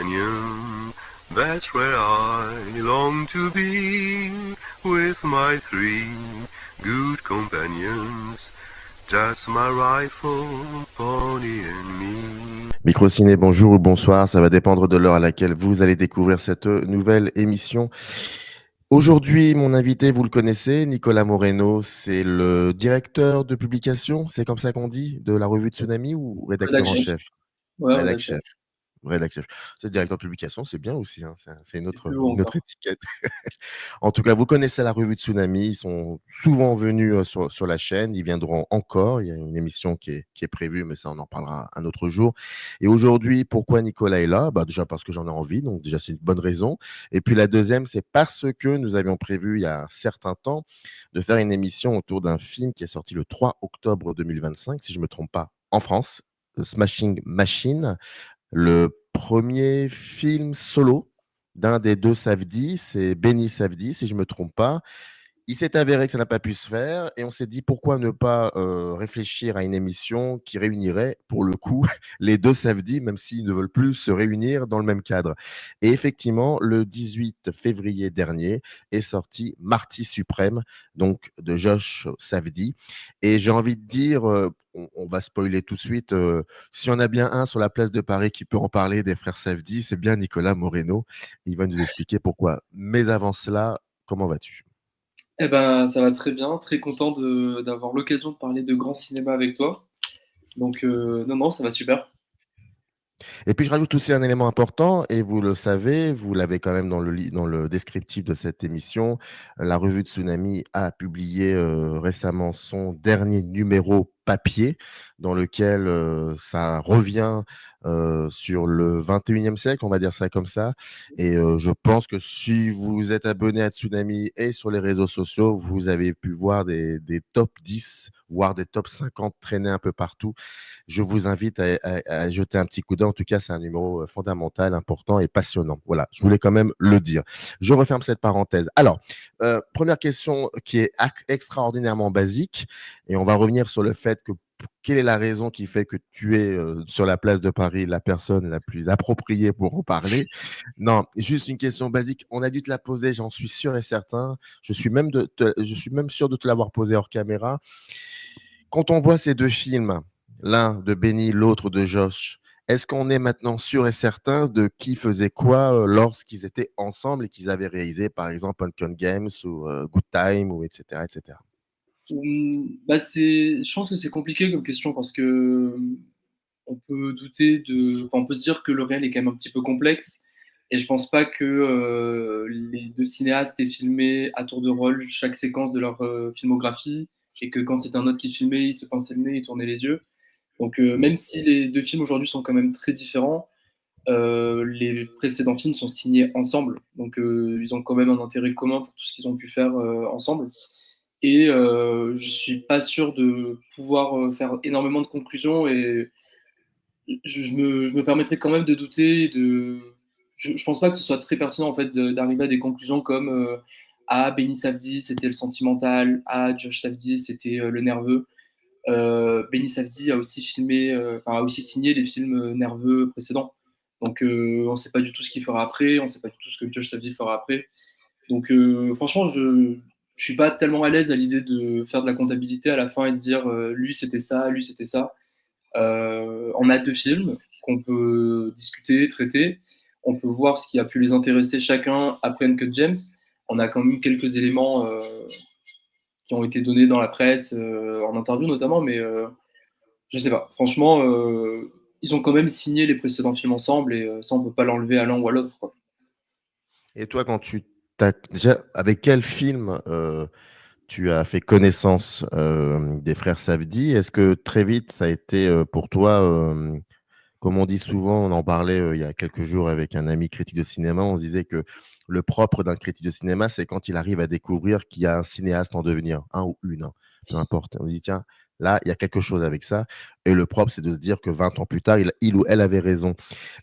companion. That's where I long to be, with my three good companions. Just my rifle, pony and me. Microciné, bonjour ou bonsoir, ça va dépendre de l'heure à laquelle vous allez découvrir cette nouvelle émission. Aujourd'hui, mon invité, vous le connaissez, Nicolas Moreno, c'est le directeur de publication, c'est comme ça qu'on dit, de la revue Tsunami ou rédacteur Rédac en chef. chef? Ouais, Rédac rédac chef. chef. Rédac chef. C'est directeur de publication, c'est bien aussi, hein, c'est C'est plus haut une autre encore. étiquette. En tout cas, vous connaissez la revue Tsunami, ils sont souvent venus sur la chaîne, ils viendront encore, il y a une émission qui est prévue, mais ça on en parlera un autre jour. Et aujourd'hui, pourquoi Nicolas est là? Déjà parce que j'en ai envie, donc déjà c'est une bonne raison. Et puis la deuxième, c'est parce que nous avions prévu il y a un certain temps de faire une émission autour d'un film qui est sorti le 3 octobre 2025, si je ne me trompe pas, en France, Smashing Machine, le premier film solo d'un des deux Safdie, c'est Benny Safdie, si je ne me trompe pas. Il s'est avéré que ça n'a pas pu se faire et on s'est dit pourquoi ne pas réfléchir à une émission qui réunirait pour le coup les deux Safdie, même s'ils ne veulent plus se réunir dans le même cadre. Et effectivement, le 18 février dernier est sorti Marty Suprême, donc de Josh Safdie. Et j'ai envie de dire, on va spoiler tout de suite, si on a bien un sur la place de Paris qui peut en parler des frères Safdie, c'est bien Nicolas Moreno. Il va nous expliquer pourquoi. Mais avant cela, comment vas-tu? Eh ben, ça va très bien. Très content d'avoir l'occasion de parler de grand cinéma avec toi. Donc, non, ça va super. Et puis, je rajoute aussi un élément important, et vous le savez, vous l'avez quand même dans le descriptif de cette émission. La revue Tsunami a publié récemment son dernier numéro papier, dans lequel ça revient sur le 21e siècle, on va dire ça comme ça. Et je pense que si vous êtes abonné à Tsunami et sur les réseaux sociaux, vous avez pu voir des top 10, voire des top 50 traîner un peu partout. Je vous invite à jeter un petit coup d'œil. En tout cas, c'est un numéro fondamental, important et passionnant. Voilà, je voulais quand même le dire. Je referme cette parenthèse. Alors, première question qui est extraordinairement basique, et on va revenir sur le fait que quelle est la raison qui fait que tu es sur la place de Paris la personne la plus appropriée pour en parler? Non, juste une question basique. On a dû te la poser, j'en suis sûr et certain. Je suis même sûr de te l'avoir posée hors caméra. Quand on voit ces deux films, l'un de Benny, l'autre de Josh, est-ce qu'on est maintenant sûr et certain de qui faisait quoi lorsqu'ils étaient ensemble et qu'ils avaient réalisé, par exemple, Uncut Games ou Good Time, ou etc., etc. Je pense que c'est compliqué comme question parce que on peut douter on peut se dire que le réel est quand même un petit peu complexe. Et je pense pas que les deux cinéastes aient filmé à tour de rôle chaque séquence de leur filmographie et que quand c'est un autre qui filmait, il se pinçait le nez, il tournait les yeux. Donc, même si les deux films aujourd'hui sont quand même très différents, les précédents films sont signés ensemble. Donc, ils ont quand même un intérêt commun pour tout ce qu'ils ont pu faire ensemble. Et je suis pas sûr de pouvoir faire énormément de conclusions. Et je me permettrai quand même de douter. Je pense pas que ce soit très pertinent en fait d'arriver à des conclusions comme ah, Benny Safdie, c'était le sentimental. Ah, Josh Safdie, c'était le nerveux. Benny Safdie a aussi a aussi signé les films nerveux précédents. Donc, on ne sait pas du tout ce qu'il fera après, on ne sait pas du tout ce que Josh Safdie fera après. Donc, franchement, je ne suis pas tellement à l'aise à l'idée de faire de la comptabilité à la fin et de dire lui c'était ça, lui c'était ça. On a deux films qu'on peut discuter, traiter. On peut voir ce qui a pu les intéresser chacun après Uncut James. On a quand même quelques éléments qui ont été donnés dans la presse, en interview notamment, mais je sais pas. Franchement, ils ont quand même signé les précédents films ensemble et ça, on peut pas l'enlever à l'un ou à l'autre, quoi. Et toi, déjà, avec quel film tu as fait connaissance des frères Safdie? Est-ce que très vite, ça a été pour toi, comme on dit souvent, on en parlait il y a quelques jours avec un ami critique de cinéma, on se disait que le propre d'un critique de cinéma, c'est quand il arrive à découvrir qu'il y a un cinéaste en devenir, un ou une, hein, peu importe. On dit, tiens, là, il y a quelque chose avec ça. Et le propre, c'est de se dire que 20 ans plus tard, il ou elle avait raison.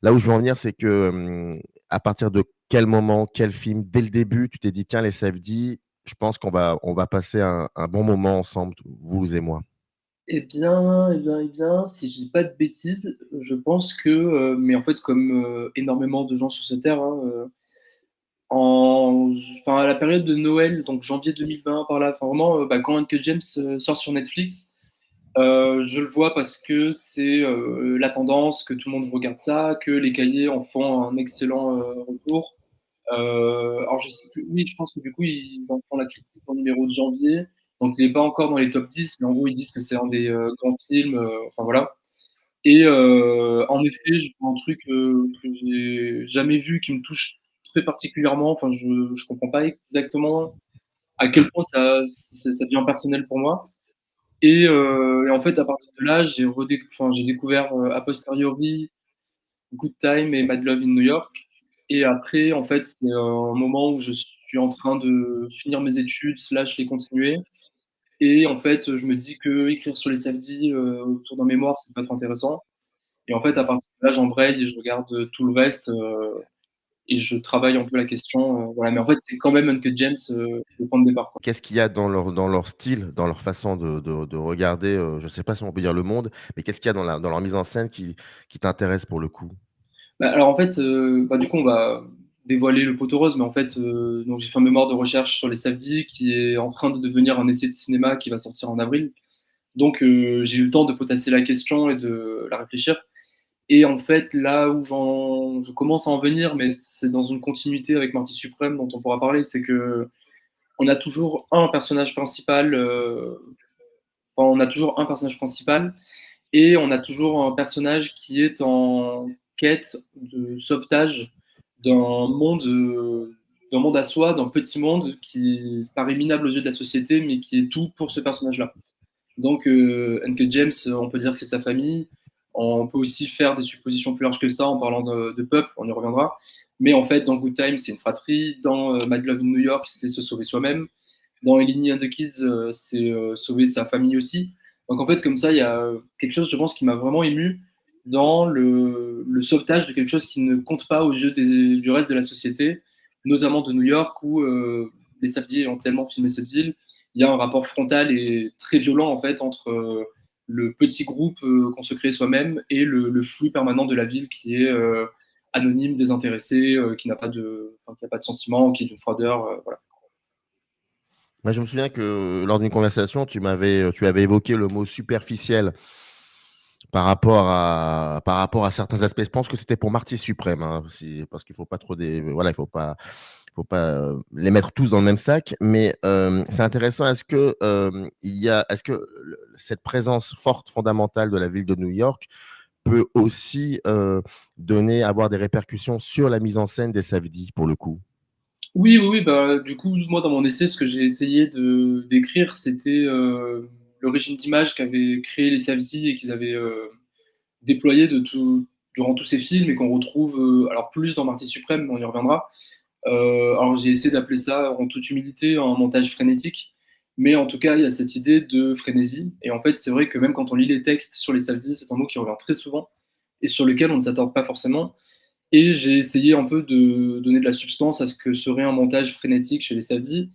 Là où je veux en venir, c'est que à partir de quel moment, quel film, dès le début, tu t'es dit, tiens, les Safdie, je pense on va passer un bon moment ensemble, vous et moi. Si je dis pas de bêtises, je pense que, mais en fait, comme énormément de gens sur cette terre, hein, à la période de Noël, donc janvier 2020, par là, enfin vraiment, quand Uncut James sort sur Netflix, je le vois parce que c'est la tendance, que tout le monde regarde ça, que les cahiers en font un excellent retour. Alors je sais plus, oui, je pense que du coup, ils en font la critique au numéro de janvier, donc il n'est pas encore dans les top 10, mais en gros, ils disent que c'est un des grands films, enfin voilà. Et en effet, je vois un truc que j'ai jamais vu, qui me touche très particulièrement. Enfin, je comprends pas exactement à quel point ça devient personnel pour moi. Et en fait, à partir de là, j'ai découvert a posteriori Good Time et Mad Love in New York. Et après, en fait, c'est un moment où je suis en train de finir mes études, slash les continuer. Et en fait, je me dis que écrire sur les samedis autour d'un mémoire, ça peut être intéressant. Et en fait, à partir de là, j'embraye et je regarde tout le reste et je travaille un peu la question. Voilà. Mais en fait, c'est quand même Uncut James le point de départ, quoi. Qu'est-ce qu'il y a dans leur style, dans leur façon de regarder, je ne sais pas si on peut dire le monde, mais qu'est-ce qu'il y a dans leur mise en scène qui t'intéresse pour le coup? Alors en fait, du coup, on va dévoiler le pot aux roses, mais en fait, donc j'ai fait un mémoire de recherche sur les Safdie qui est en train de devenir un essai de cinéma qui va sortir en avril. Donc j'ai eu le temps de potasser la question et de la réfléchir. Et en fait, là où je commence à en venir, mais c'est dans une continuité avec Marty Suprême dont on pourra parler, c'est que on a toujours un personnage principal. On a toujours un personnage principal et on a toujours un personnage qui est en quête de sauvetage d'un monde, euh, d'un monde à soi, d'un petit monde qui paraît minable aux yeux de la société, mais qui est tout pour ce personnage-là. Donc, Uncle James, on peut dire que c'est sa famille. On peut aussi faire des suppositions plus larges que ça en parlant de peuple, on y reviendra. Mais en fait, dans Good Time, c'est une fratrie. Dans Mad Love in New York, c'est se sauver soi-même. Dans Eleni and the Kids, c'est sauver sa famille aussi. Donc en fait, comme ça, il y a quelque chose, je pense, qui m'a vraiment ému dans le sauvetage de quelque chose qui ne compte pas aux yeux du reste de la société, notamment de New York, où les Safdie ont tellement filmé cette ville. Il y a un rapport frontal et très violent en fait entre le petit groupe qu'on se crée soi-même et le flux permanent de la ville qui est anonyme, désintéressé, qui n'a pas qui n'a pas de sentiments, qui est d'une froideur. Voilà. Moi, je me souviens que lors d'une conversation, tu avais évoqué le mot superficiel par rapport à certains aspects. Je pense que c'était pour Marty Suprême, hein, parce qu'il faut pas trop voilà, faut pas les mettre tous dans le même sac. Mais c'est intéressant. Est-ce que cette présence forte, fondamentale de la ville de New York peut aussi avoir des répercussions sur la mise en scène des Safdie, pour le coup? Oui, oui, oui, du coup, moi, dans mon essai, ce que j'ai essayé d'écrire, c'était le régime d'image qu'avaient créé les Safdie et qu'ils avaient déployé durant tous ces films et qu'on retrouve alors plus dans Marty Suprême, mais on y reviendra. Alors j'ai essayé d'appeler ça en toute humilité un montage frénétique, mais en tout cas, il y a cette idée de frénésie. Et en fait, c'est vrai que même quand on lit les textes sur les Safdie, c'est un mot qui revient très souvent et sur lequel on ne s'attarde pas forcément. Et j'ai essayé un peu de donner de la substance à ce que serait un montage frénétique chez les Safdie.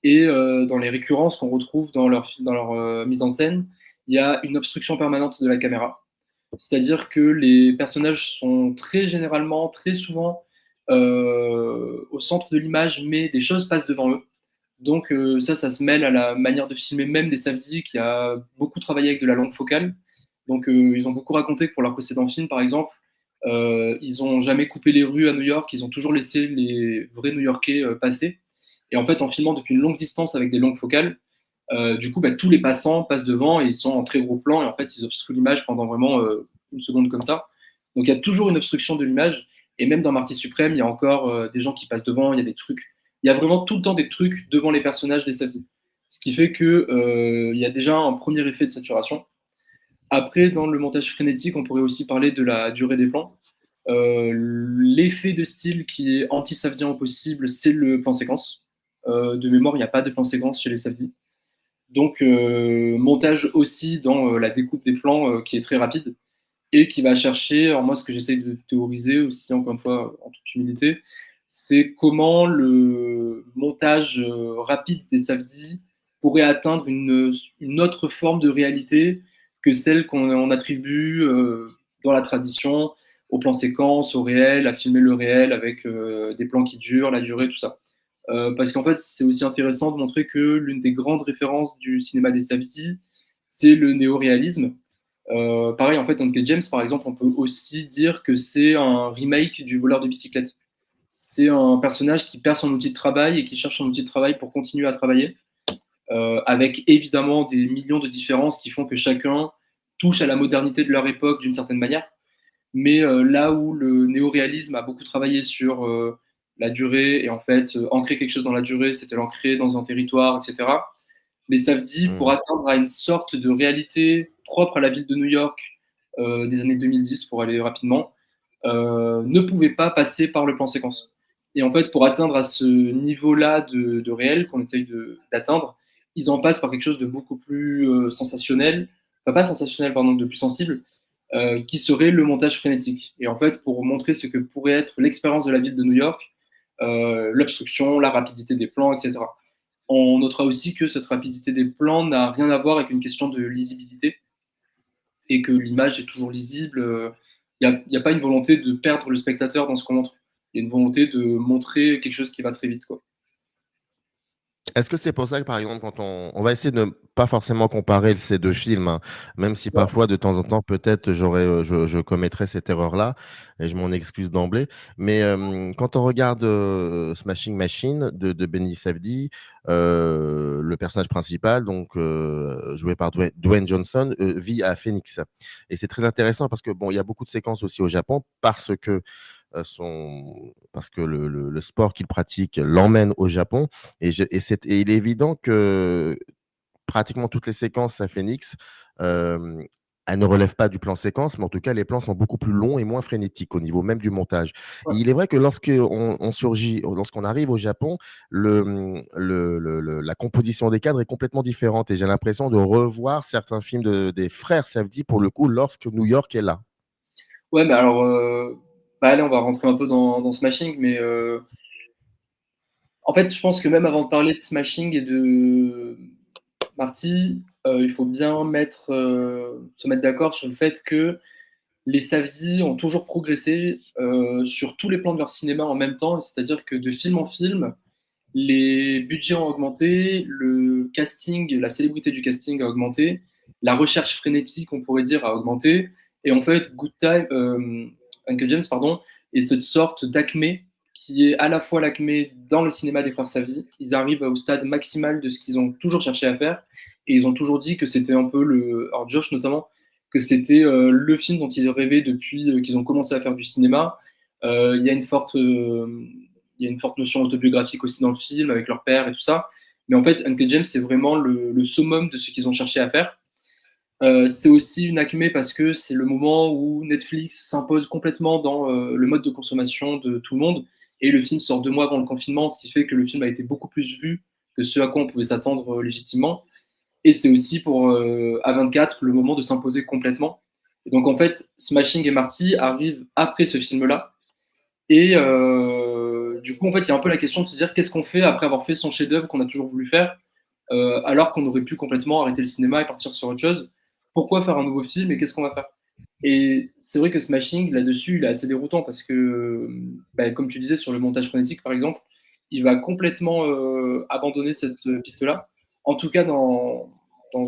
Et dans les récurrences qu'on retrouve dans leur mise en scène, il y a une obstruction permanente de la caméra. C'est-à-dire que les personnages sont très généralement, très souvent au centre de l'image, mais des choses passent devant eux. Donc ça se mêle à la manière de filmer même des Safdie qui a beaucoup travaillé avec de la longue focale. Donc ils ont beaucoup raconté que pour leur précédent film, par exemple, ils ont jamais coupé les rues à New York, ils ont toujours laissé les vrais New-Yorkais passer. Et en fait, en filmant depuis une longue distance avec des longues focales, du coup, tous les passants passent devant et ils sont en très gros plan et en fait, ils obstruent l'image pendant vraiment une seconde comme ça. Donc il y a toujours une obstruction de l'image et même dans Marty Suprême, il y a encore des gens qui passent devant, il y a des trucs. Il y a vraiment tout le temps des trucs devant les personnages des Safdie. Ce qui fait que il y a déjà un premier effet de saturation. Après, dans le montage frénétique, on pourrait aussi parler de la durée des plans. L'effet de style qui est anti-Safdien au possible, c'est le plan séquence. De mémoire, il n'y a pas de plan séquence chez les Safdie. Donc, montage aussi dans la découpe des plans qui est très rapide et qui va chercher, alors moi, ce que j'essaie de théoriser aussi, encore une fois, en toute humilité, c'est comment le montage rapide des Safdie pourrait atteindre une autre forme de réalité que celles qu'on attribue dans la tradition au plan séquence, au réel, à filmer le réel avec des plans qui durent, la durée, tout ça. Parce qu'en fait, c'est aussi intéressant de montrer que l'une des grandes références du cinéma des Safdie, c'est le néo-réalisme. Pareil, en fait, Uncut James, par exemple, on peut aussi dire que c'est un remake du voleur de bicyclette. C'est un personnage qui perd son outil de travail et qui cherche son outil de travail pour continuer à travailler, avec évidemment des millions de différences qui font que chacun touche à la modernité de leur époque d'une certaine manière. Mais là où le néo-réalisme a beaucoup travaillé sur la durée et en fait ancrer quelque chose dans la durée, c'était l'ancrer dans un territoire, etc. Les Safdie, pour atteindre à une sorte de réalité propre à la ville de New York des années 2010, pour aller rapidement, ne pouvaient pas passer par le plan séquence. Et en fait, pour atteindre à ce niveau-là de réel qu'on essaye d'atteindre, ils en passent par quelque chose de beaucoup plus sensationnel, enfin pas sensationnel, pardon, de plus sensible, qui serait le montage frénétique. Et en fait, pour montrer ce que pourrait être l'expérience de la ville de New York, l'obstruction, la rapidité des plans, etc. On notera aussi que cette rapidité des plans n'a rien à voir avec une question de lisibilité et que l'image est toujours lisible. Il n'y a pas une volonté de perdre le spectateur dans ce qu'on montre. Il y a une volonté de montrer quelque chose qui va très vite, quoi. Est-ce que c'est pour ça que, par exemple, quand on va essayer de ne pas forcément comparer ces 2 films, hein, même si Ouais. parfois, de temps en temps, peut-être je commettrais cette erreur-là et je m'en excuse d'emblée. Mais, quand on regarde, Smashing Machine de Benny Safdie, le personnage principal, donc, joué par Dwayne Johnson, vit à Phoenix et c'est très intéressant parce que, bon, il y a beaucoup de séquences aussi au Japon parce que le sport qu'il pratique l'emmène au Japon et il est évident que pratiquement toutes les séquences à Phoenix, hem, elles ne relèvent pas du plan séquence, mais en tout cas, les plans sont beaucoup plus longs et moins frénétiques au niveau même du montage. Et Ouais. il est vrai que lorsqu'on arrive au Japon, la composition des cadres est complètement différente et j'ai l'impression de revoir certains films des frères Safdie, pour le coup, lorsque New York est là. Ouais, mais alors, bah, allez, on va rentrer un peu dans Smashing, mais en fait, je pense que même avant de parler de Smashing et de Marty, il faut bien se mettre d'accord sur le fait que les Safdie ont toujours progressé sur tous les plans de leur cinéma en même temps, c'est-à-dire que de film en film, les budgets ont augmenté, le casting, la célébrité du casting a augmenté, la recherche frénétique, on pourrait dire, a augmenté, et en fait, Uncle James, pardon, est cette sorte d'acmé qui est à la fois l'acmé dans le cinéma des frères Safdie. Ils arrivent au stade maximal de ce qu'ils ont toujours cherché à faire, et ils ont toujours dit que c'était un peu alors Josh notamment, que c'était le film dont ils rêvaient depuis qu'ils ont commencé à faire du cinéma. Il y a une forte il y a une forte notion autobiographique aussi dans le film avec leur père et tout ça. Mais en fait, Uncle James, c'est vraiment le summum de ce qu'ils ont cherché à faire. C'est aussi une acmé parce que c'est le moment où Netflix s'impose complètement dans le mode de consommation de tout le monde. Et le film sort 2 mois avant le confinement, ce qui fait que le film a été beaucoup plus vu que ce à quoi on pouvait s'attendre légitimement. Et c'est aussi pour A24 le moment de s'imposer complètement. Et donc en fait, Smashing et Marty arrivent après ce film-là. Et du coup, en fait, il y a un peu la question de se dire qu'est-ce qu'on fait après avoir fait son chef-d'œuvre qu'on a toujours voulu faire, alors qu'on aurait pu complètement arrêter le cinéma et partir sur autre chose. Pourquoi faire un nouveau film et qu'est-ce qu'on va faire? Et c'est vrai que Smashing, là-dessus, il est assez déroutant parce que, bah, comme tu disais sur le montage phonétique, par exemple, il va complètement abandonner cette piste-là, en tout cas dans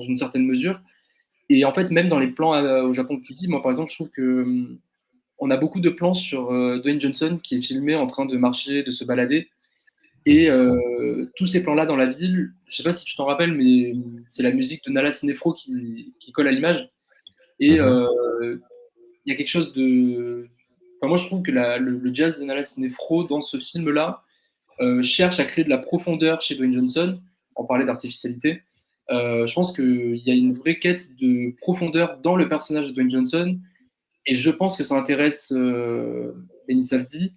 une certaine mesure. Et en fait, même dans les plans au Japon que tu dis, moi, par exemple, je trouve que on a beaucoup de plans sur Dwayne Johnson qui est filmé en train de marcher, de se balader. Et Mmh. tous ces plans-là dans la ville, je sais pas si tu t'en rappelles, mais c'est la musique de Nala Cinefro qui colle à l'image. Et Mmh. il y a quelque chose de. Enfin, moi, je trouve que le jazz de Nala Cinefro dans ce film-là cherche à créer de la profondeur chez Dwayne Johnson. On parlait d'artificialité. Je pense qu'il y a une vraie quête de profondeur dans le personnage de Dwayne Johnson et je pense que ça intéresse Benny Safdie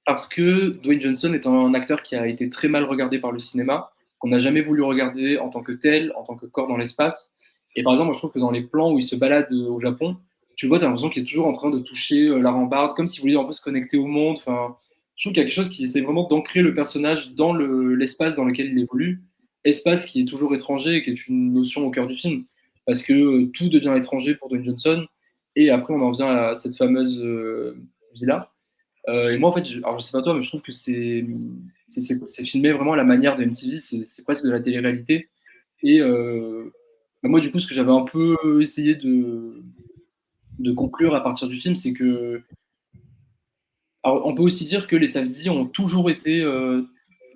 parce que Dwayne Johnson est un acteur qui a été très mal regardé par le cinéma, qu'on n'a jamais voulu regarder en tant que tel, en tant que corps dans l'espace. Et par exemple, moi, je trouve que dans les plans où il se balade au Japon, tu vois, tu as l'impression qu'il est toujours en train de toucher la rambarde, comme s'il voulait un peu se connecter au monde. Enfin, je trouve qu'il y a quelque chose qui essaie vraiment d'ancrer le personnage dans l'espace dans lequel il évolue, espace qui est toujours étranger et qui est une notion au cœur du film. parce que tout devient étranger pour Dwayne Johnson. Et après, on en vient à cette fameuse villa. Et moi, en fait, alors je sais pas toi, mais je trouve que c'est filmé vraiment à la manière de MTV, c'est presque de la télé-réalité. Et bah, moi, du coup, ce que j'avais un peu essayé de conclure à partir du film, c'est que. Alors, on peut aussi dire que les Safdie ont toujours été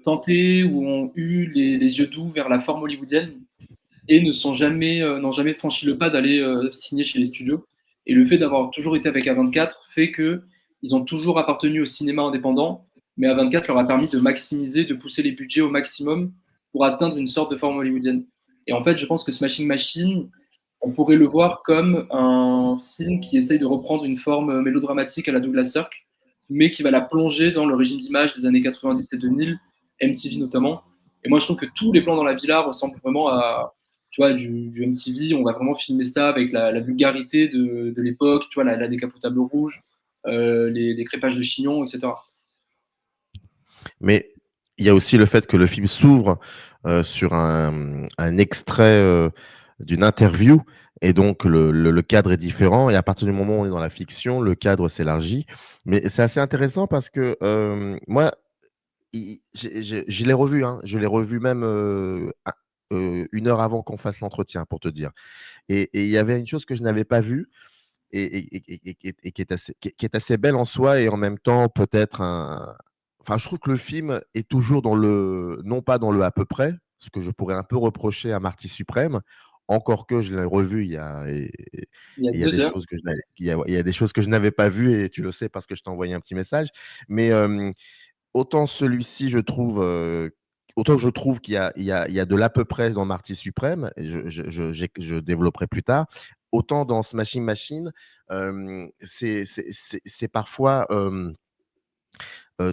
tentés ou ont eu les yeux doux vers la forme hollywoodienne et n'ont jamais franchi le pas d'aller signer chez les studios. Et le fait d'avoir toujours été avec A24 fait que ils ont toujours appartenu au cinéma indépendant, mais A24 leur a permis de maximiser, de pousser les budgets au maximum pour atteindre une sorte de forme hollywoodienne. Et en fait, je pense que Smashing Machine, on pourrait le voir comme un film qui essaye de reprendre une forme mélodramatique à la Douglas Sirk, mais qui va la plonger dans le régime d'image des années 90 et 2000, MTV notamment. Et moi, je trouve que tous les plans dans la villa ressemblent vraiment à, tu vois, du MTV. On va vraiment filmer ça avec la vulgarité de l'époque, tu vois, la décapotable rouge, les crépages de chignon, etc. Mais il y a aussi le fait que le film s'ouvre sur un extrait d'une interview et donc le cadre est différent et à partir du moment où on est dans la fiction, le cadre s'élargit. Mais c'est assez intéressant parce que moi, je l'ai revu, hein, je l'ai revu même 1 heure avant qu'on fasse l'entretien pour te dire. Et il y avait une chose que je n'avais pas vue et qui est assez belle en soi et en même temps peut-être un. Enfin, je trouve que le film est toujours dans le, non pas dans le à peu près, ce que je pourrais un peu reprocher à Marty Suprême, encore que je l'ai revu Il y a il y a des 2 heures. choses que il y a des choses que je n'avais pas vues et tu le sais parce que je t'ai envoyé un petit message. Mais autant celui-ci, je trouve, autant que je trouve qu'il y a de l'à peu près dans Marty Suprême, et je développerai plus tard, autant dans Smashing Machine, c'est parfois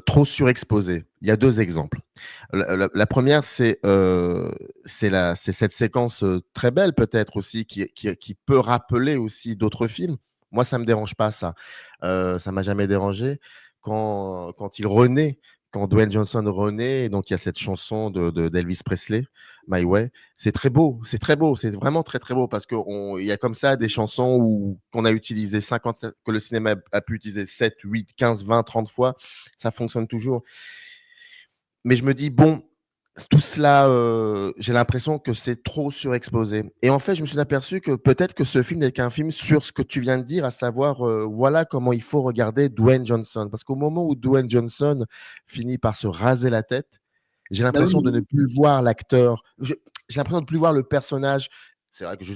trop surexposé. Il y a 2 exemples. La première, c'est cette séquence très belle peut-être aussi qui peut rappeler aussi d'autres films. Moi, ça me dérange pas ça. Ça m'a jamais dérangé quand il renaît, quand Dwayne Johnson renaît. Et donc il y a cette chanson d'Elvis Presley, My Way. C'est très beau, c'est très beau, c'est vraiment très très beau parce qu'il y a comme ça des chansons qu'on a utilisées 50, que le cinéma a pu utiliser 7, 8, 15, 20, 30 fois. Ça fonctionne toujours. Mais je me dis, bon, tout cela, j'ai l'impression que c'est trop surexposé. Et en fait, je me suis aperçu que peut-être que ce film n'est qu'un film sur ce que tu viens de dire, à savoir, voilà comment il faut regarder Dwayne Johnson. Parce qu'au moment où Dwayne Johnson finit par se raser la tête, j'ai Bah l'impression de ne oui, plus voir l'acteur. J'ai l'impression de ne plus voir le personnage. C'est vrai que il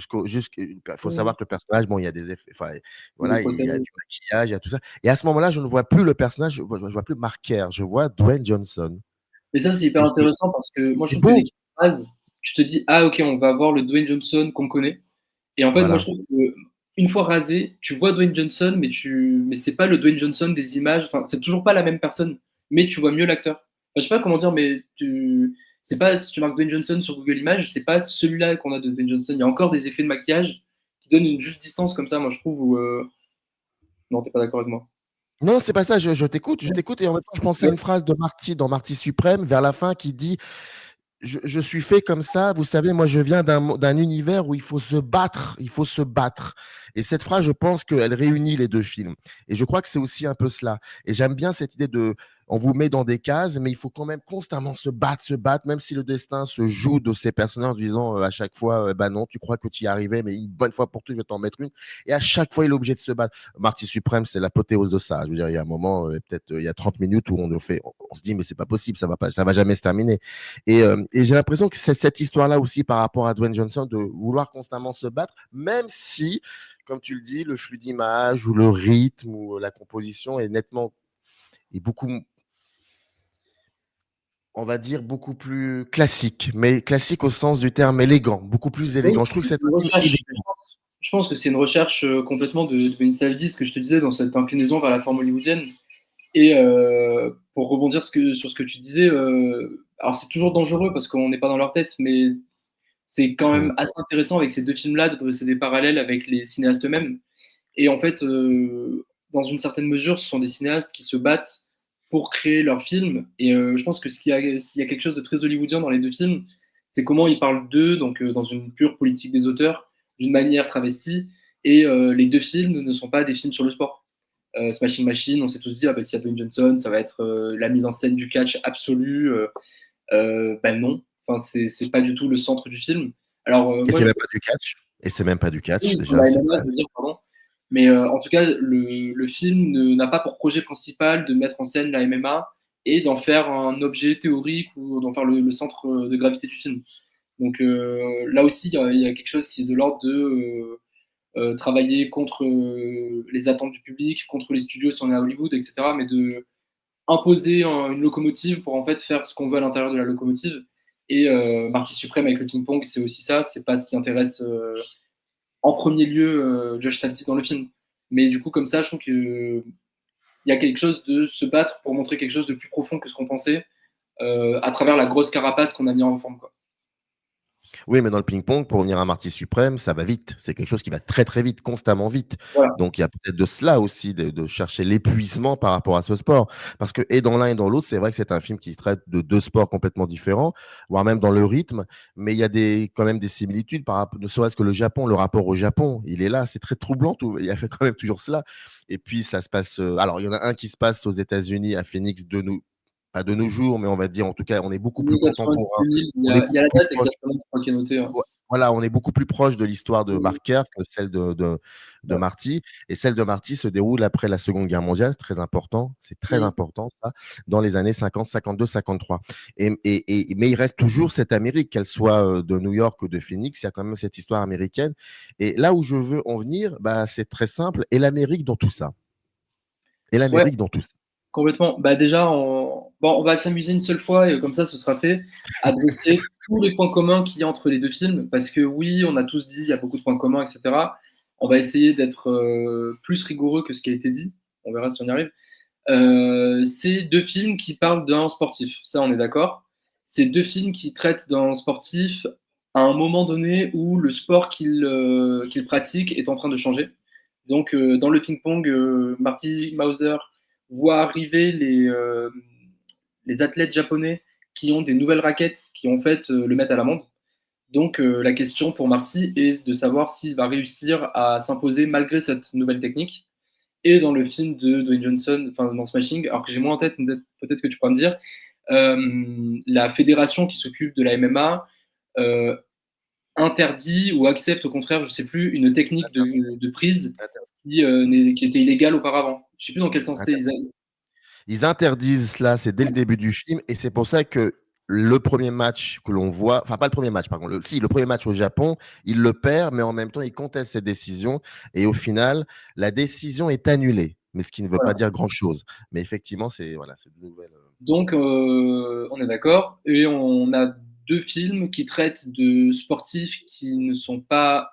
faut oui, savoir que le personnage, bon, il y a des effets, enfin, des voilà, il y a du prothèses. maquillage, il y a tout ça. Et à ce moment-là, je ne vois plus le personnage, je vois plus Mark Kerr, je vois Dwayne Johnson. Mais ça, c'est hyper Et intéressant parce que moi, je c'est trouve que dès beau. qu'il base, tu te dis, ah, ok, on va voir le Dwayne Johnson qu'on connaît. Et en fait, moi, je Voilà. trouve que une fois rasé, tu vois Dwayne Johnson, mais c'est pas le Dwayne Johnson des images. Enfin, c'est toujours pas la même personne, mais tu vois mieux l'acteur. Enfin, je sais pas comment dire, mais c'est pas si tu marques Dwayne Johnson sur Google Images, c'est pas celui-là qu'on a de Dwayne Johnson. Il y a encore des effets de maquillage qui donnent une juste distance comme ça, moi, je trouve. Non, t'es pas d'accord avec moi. Non, c'est pas ça, je t'écoute et en même temps, je pensais à une phrase de Marty dans Marty Suprême vers la fin qui dit je suis fait comme ça, vous savez, moi je viens d'un univers où il faut se battre, il faut se battre. Et cette phrase, je pense qu'elle réunit les 2 films. Et je crois que c'est aussi un peu cela. Et j'aime bien cette idée on vous met dans des cases, mais il faut quand même constamment se battre, même si le destin se joue de ces personnages en disant à chaque fois, bah non, tu crois que tu y arrivais, mais une bonne fois pour toutes, je vais t'en mettre une. Et à chaque fois, il est obligé de se battre. Marty Suprême, c'est l'apothéose de ça. Je veux dire, il y a un moment, peut-être il y a 30 minutes où on se dit, mais c'est pas possible, ça va jamais se terminer. Et j'ai l'impression que c'est cette histoire-là aussi par rapport à Dwayne Johnson de vouloir constamment se battre, même si, comme tu le dis, le flux d'image ou le rythme ou la composition est beaucoup, on va dire, beaucoup plus classique, mais classique au sens du terme élégant, beaucoup plus Oui, élégant. Je trouve que c'est une un film recherche. élégant. Je pense que c'est une recherche complètement de Ben Saldi, ce que je te disais, dans cette inclinaison vers la forme hollywoodienne. Et pour rebondir sur ce que tu disais, alors c'est toujours dangereux parce qu'on n'est pas dans leur tête, mais c'est quand Mm. même assez intéressant avec ces 2 films-là de dresser des parallèles avec les cinéastes eux-mêmes. Et en fait, dans une certaine mesure, ce sont des cinéastes qui se battent pour créer leurs films. Et je pense que s'il y a quelque chose de très hollywoodien dans les 2 films, c'est comment ils parlent d'eux, donc dans une pure politique des auteurs, d'une manière travestie. Et les deux films ne sont pas des films sur le sport. Smashing Machine, on s'est tous dit, s'il y a Dwayne Johnson, ça va être la mise en scène du catch absolu. Non, enfin, c'est pas du tout le centre du film. Alors, Et moi, c'est même pas du catch. Et c'est même pas du catch, oui, déjà. la C'est MMA, pas... je veux dire, pardon. Mais en tout cas, le film n'a pas pour projet principal de mettre en scène la MMA et d'en faire un objet théorique ou d'en faire le centre de gravité du film. Donc là aussi, il y a quelque chose qui est de l'ordre de travailler contre les attentes du public, contre les studios si on est à Hollywood, etc. Mais de imposer une locomotive pour en fait faire ce qu'on veut à l'intérieur de la locomotive. Et Marty Supreme avec le ping-pong, c'est aussi ça. C'est pas ce qui intéresse en premier lieu Josh Safdie dans le film. Mais du coup, comme ça, je trouve qu'il y a quelque chose de se battre pour montrer quelque chose de plus profond que ce qu'on pensait à travers la grosse carapace qu'on a mis en forme, quoi. Oui, mais dans le ping-pong, pour revenir à Marty Suprême, ça va vite. C'est quelque chose qui va très, très vite, constamment vite. Voilà. Donc, il y a peut-être de cela aussi, de chercher l'épuisement par rapport à ce sport. Parce que, et dans l'un et dans l'autre, c'est vrai que c'est un film qui traite de deux sports complètement différents, voire même dans le rythme. Mais il y a quand même des similitudes par rapport, ne serait-ce que le Japon, le rapport au Japon, il est là. C'est très troublant. Tout, il y a quand même toujours cela. Et puis, ça se passe. Alors, il y en a un qui se passe aux États-Unis, à Phoenix, pas de nos jours, mais on va dire, en tout cas, on est beaucoup plus 90 contemporain. 000, On est il y a beaucoup la plus date proche. exactement, je crois, qui est notée. Ouais. Ouais, voilà, on est beaucoup plus proche de l'histoire de Mm. Marker que celle de Ouais. Marty. Et celle de Marty se déroule après la Seconde Guerre mondiale. C'est très Mm. important ça, dans les années 50, 52, 53. Mais il reste toujours cette Amérique, qu'elle soit de New York ou de Phoenix, il y a quand même cette histoire américaine. Et là où je veux en venir, bah, c'est très simple. Et l'Amérique dans tout ça. Et Ouais, l'Amérique dans tout ça. complètement. Bah déjà, on va s'amuser une seule fois et comme ça, ce sera fait, à dresser tous les points communs qu'il y a entre les deux films. Parce que oui, on a tous dit il y a beaucoup de points communs, etc. On va essayer d'être plus rigoureux que ce qui a été dit. On verra si on y arrive. C'est deux films qui parlent d'un sportif. Ça, on est d'accord. C'est deux films qui traitent d'un sportif à un moment donné où le sport qu'il pratique est en train de changer. Donc, dans le ping-pong, Marty Mauser voit arriver les athlètes japonais qui ont des nouvelles raquettes qui en fait le mettent à l'amende. Donc la question pour Marty est de savoir s'il va réussir à s'imposer malgré cette nouvelle technique. Et dans le film de Dwayne Johnson, enfin dans Smashing, alors que j'ai moins en tête, peut-être que tu pourras me dire, la fédération qui s'occupe de la MMA interdit ou accepte au contraire, je ne sais plus, une technique de prise qui était illégale auparavant. Je ne sais plus dans quel sens c'est. Ils interdisent cela, c'est dès le début du film, et c'est pour ça que le premier match que l'on voit, enfin pas le premier match, par contre, le premier match au Japon, il le perd, mais en même temps, il conteste cette décision, et au final, la décision est annulée, mais ce qui ne veut pas Voilà. dire grand-chose. Mais effectivement, c'est voilà, c'est de nouvelles. Donc, on est d'accord. Et on a deux films qui traitent de sportifs qui ne sont pas.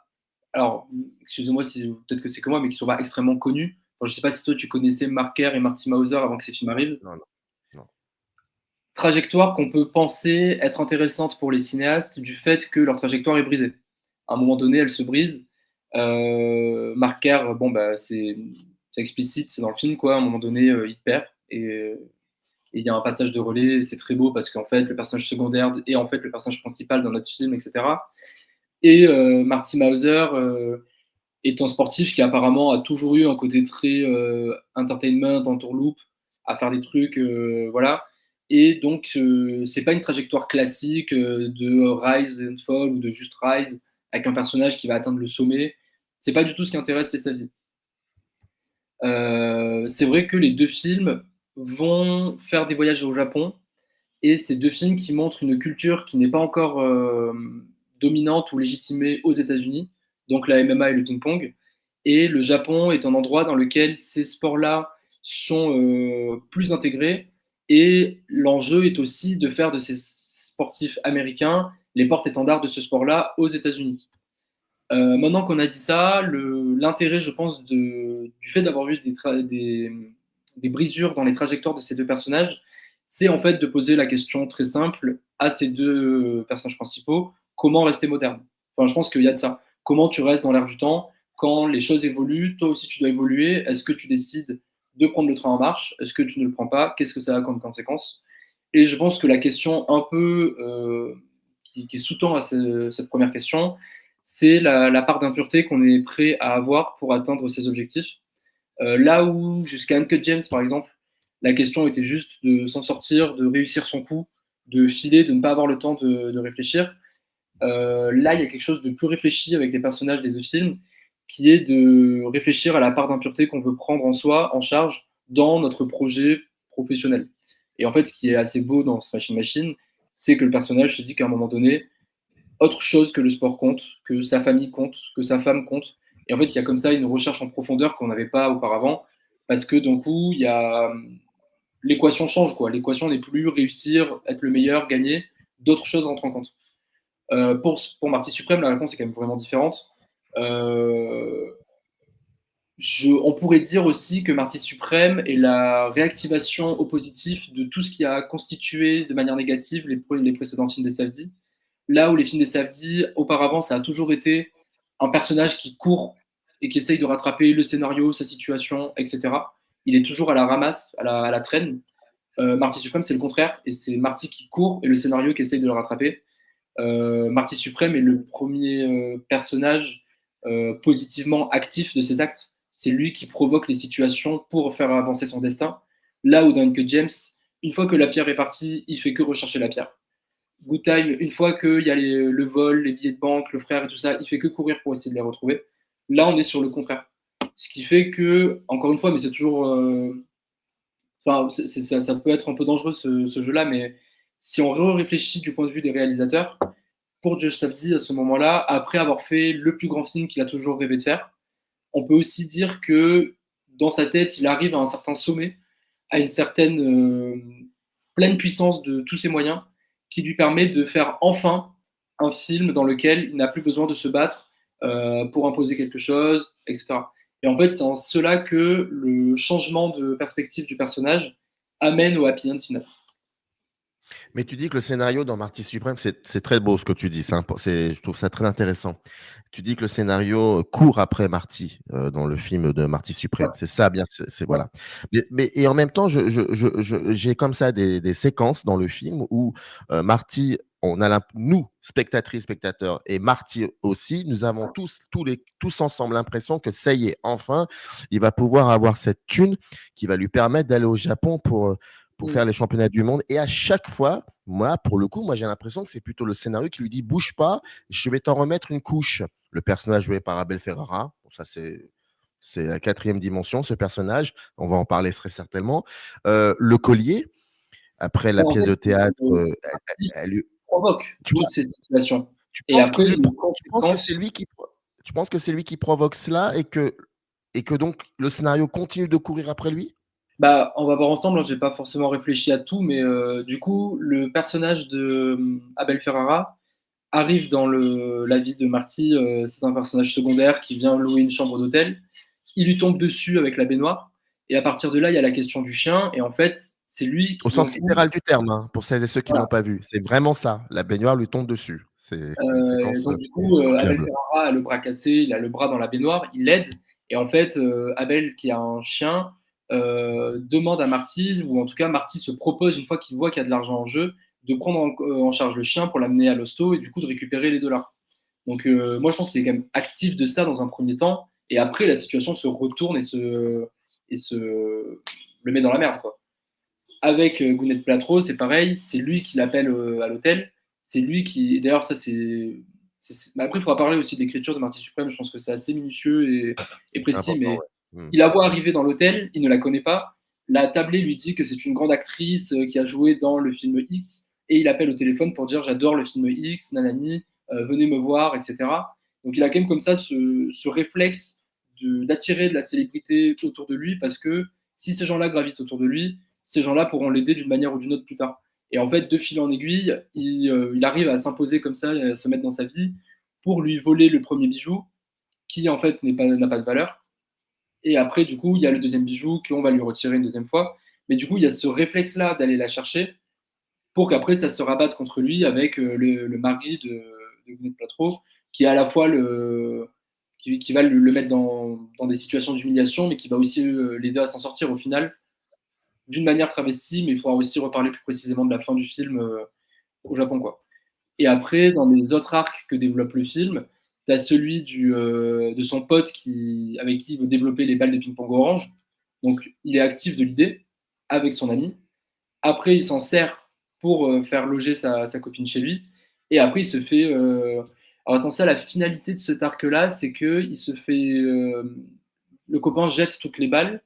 Alors, excusez-moi si peut-être que c'est que moi, mais qui ne sont pas extrêmement connus. Enfin, je ne sais pas si toi tu connaissais Marker et Marty Mauser avant que ces films arrivent. Non, non, non. Trajectoire qu'on peut penser être intéressante pour les cinéastes du fait que leur trajectoire est brisée. À un moment donné, elle se brise. Marker, bon, bah, c'est explicite, c'est dans le film, quoi. À un moment donné, il perd. Et il y a un passage de relais, c'est très beau parce qu'en fait, le personnage secondaire est en fait le personnage principal dans notre film, etc. Et Marty Mauser est un sportif qui apparemment a toujours eu un côté très entertainment, entourloupe, à faire des trucs, voilà. Et donc, c'est pas une trajectoire classique de Rise and Fall ou de juste Rise avec un personnage qui va atteindre le sommet. C'est pas du tout ce qui intéresse les Savi. C'est vrai que les deux films vont faire des voyages au Japon et c'est deux films qui montrent une culture qui n'est pas encore dominante ou légitimée aux États-Unis, donc la MMA et le ping-pong. Et le Japon est un endroit dans lequel ces sports-là sont plus intégrés. Et l'enjeu est aussi de faire de ces sportifs américains les porte-étendards de ce sport-là aux États-Unis. Maintenant qu'on a dit ça, l'intérêt, je pense, du fait d'avoir eu des brisures dans les trajectoires de ces deux personnages, c'est en fait de poser la question très simple à ces deux personnages principaux, comment rester moderne? Enfin, je pense qu'il y a de ça. Comment tu restes dans l'air du temps quand les choses évoluent? Toi aussi, tu dois évoluer. Est-ce que tu décides de prendre le train en marche? Est-ce que tu ne le prends pas? Qu'est-ce que ça a comme conséquence? Et je pense que la question un peu qui sous-tend à cette première question, c'est la part d'impureté qu'on est prêt à avoir pour atteindre ses objectifs. Là où, jusqu'à Uncut James, par exemple, la question était juste de s'en sortir, de réussir son coup, de filer, de ne pas avoir le temps de réfléchir. Là, il y a quelque chose de plus réfléchi avec les personnages des deux films, qui est de réfléchir à la part d'impureté qu'on veut prendre en soi, en charge, dans notre projet professionnel. Et en fait, ce qui est assez beau dans Smashing Machine, c'est que le personnage se dit qu'à un moment donné, autre chose que le sport compte, que sa famille compte, que sa femme compte. Et en fait, il y a comme ça une recherche en profondeur qu'on n'avait pas auparavant, parce que d'un coup, il y a l'équation change, quoi. L'équation n'est plus réussir, être le meilleur, gagner. D'autres choses rentrent en compte. Pour Marty Suprême, la réponse est quand même vraiment différente. On pourrait dire aussi que Marty Suprême est la réactivation au positif de tout ce qui a constitué de manière négative les précédents films des Safdie. Là où les films des Safdie, auparavant, ça a toujours été un personnage qui court et qui essaye de rattraper le scénario, sa situation, etc. Il est toujours à la ramasse, à la traîne. Marty Suprême, c'est le contraire, et c'est Marty qui court et le scénario qui essaye de le rattraper. Marty Suprême est le premier personnage positivement actif de ses actes. C'est lui qui provoque les situations pour faire avancer son destin. Là où dans Uncut James, une fois que la pierre est partie, il fait que rechercher la pierre. Good Time, une fois qu'il y a le vol, les billets de banque, le frère et tout ça, il fait que courir pour essayer de les retrouver. Là, on est sur le contraire. Ce qui fait que, encore une fois, mais c'est toujours. Enfin, ça peut être un peu dangereux ce jeu-là, mais si on réfléchit du point de vue des réalisateurs, pour Josh Safdie à ce moment-là, après avoir fait le plus grand film qu'il a toujours rêvé de faire, on peut aussi dire que dans sa tête, il arrive à un certain sommet, à une certaine pleine puissance de tous ses moyens, qui lui permet de faire enfin un film dans lequel il n'a plus besoin de se battre pour imposer quelque chose, etc. Et en fait, c'est en cela que le changement de perspective du personnage amène au happy end final. Mais tu dis que le scénario dans Marty Suprême, c'est très beau ce que tu dis. Je trouve ça très intéressant. Tu dis que le scénario court après Marty dans le film de Marty Suprême. Ouais. C'est ça, bien. Ouais. Voilà. Et en même temps, j'ai comme ça des séquences dans le film où Marty, nous, spectatrices, spectateurs, et Marty aussi, nous avons tous ensemble l'impression que ça y est, enfin, il va pouvoir avoir cette thune qui va lui permettre d'aller au Japon pour faire les championnats du monde. Et à chaque fois, pour le coup, j'ai l'impression que c'est plutôt le scénario qui lui dit bouge pas, je vais t'en remettre une couche. Le personnage joué par Abel Ferrara, bon, ça c'est la quatrième dimension, ce personnage. On va en parler très certainement. Le collier, après la En pièce fait, de théâtre, il provoque tu vois, toutes ces situations. tu Et penses après, qu'il les tu penses que c'est conséquences, lui qui, tu penses que c'est lui qui provoque cela et que donc le scénario continue de courir après lui? bah, on va voir ensemble, hein, j'ai pas forcément réfléchi à tout, mais du coup, le personnage de Abel Ferrara arrive dans la vie de Marty, c'est un personnage secondaire qui vient louer une chambre d'hôtel. Il lui tombe dessus avec la baignoire, et à partir de là, il y a la question du chien, et en fait, c'est lui Au qui, d'un sens coup, littéral du terme, hein, pour celles et ceux qui ne voilà. l'ont pas vu. C'est vraiment ça. La baignoire lui tombe dessus. C'est une séquence Donc du coup, Abel incroyable. Ferrara a le bras cassé, il a le bras dans la baignoire, il l'aide, et en fait, Abel, qui a un chien, demande à Marty, ou en tout cas Marty se propose, une fois qu'il voit qu'il y a de l'argent en jeu, de prendre en charge le chien pour l'amener à l'hosto et du coup de récupérer les dollars. Donc moi je pense qu'il est quand même actif de ça dans un premier temps, et après la situation se retourne et se le met dans la merde, quoi. Avec Gwyneth Paltrow, c'est pareil, c'est lui qui l'appelle à l'hôtel, c'est lui qui. D'ailleurs, ça Mais après, il faudra parler aussi de l'écriture de Marty Suprême, je pense que c'est assez minutieux et C'est précis, important, mais ouais. il la voit arriver dans l'hôtel, il ne la connaît pas. La tablée lui dit que c'est une grande actrice qui a joué dans le film X, et il appelle au téléphone pour dire j'adore le film X, nanani, venez me voir, etc. Donc il a quand même comme ça ce réflexe d'attirer de la célébrité autour de lui, parce que si ces gens-là gravitent autour de lui, ces gens-là pourront l'aider d'une manière ou d'une autre plus tard. Et en fait, de fil en aiguille, il arrive à s'imposer comme ça, à se mettre dans sa vie, pour lui voler le premier bijou, qui en fait n'a pas de valeur. Et après, du coup, il y a le deuxième bijou qu'on va lui retirer une deuxième fois. Mais du coup, il y a ce réflexe-là d'aller la chercher, pour qu'après, ça se rabatte contre lui avec le mari de Gwyneth Paltrow, qui est à la fois qui va le mettre dans des situations d'humiliation, mais qui va aussi l'aider à s'en sortir au final, d'une manière travestie, mais il faudra aussi reparler plus précisément de la fin du film au Japon, quoi. Et après, dans les autres arcs que développe le film, tu as celui de son pote avec qui il veut développer les balles de ping-pong orange. Donc, il est actif de l'idée avec son ami. Après, il s'en sert pour faire loger sa copine chez lui. Et après, il se fait. Alors, attends, ça, la finalité de cet arc-là, c'est que il se fait. Le copain jette toutes les balles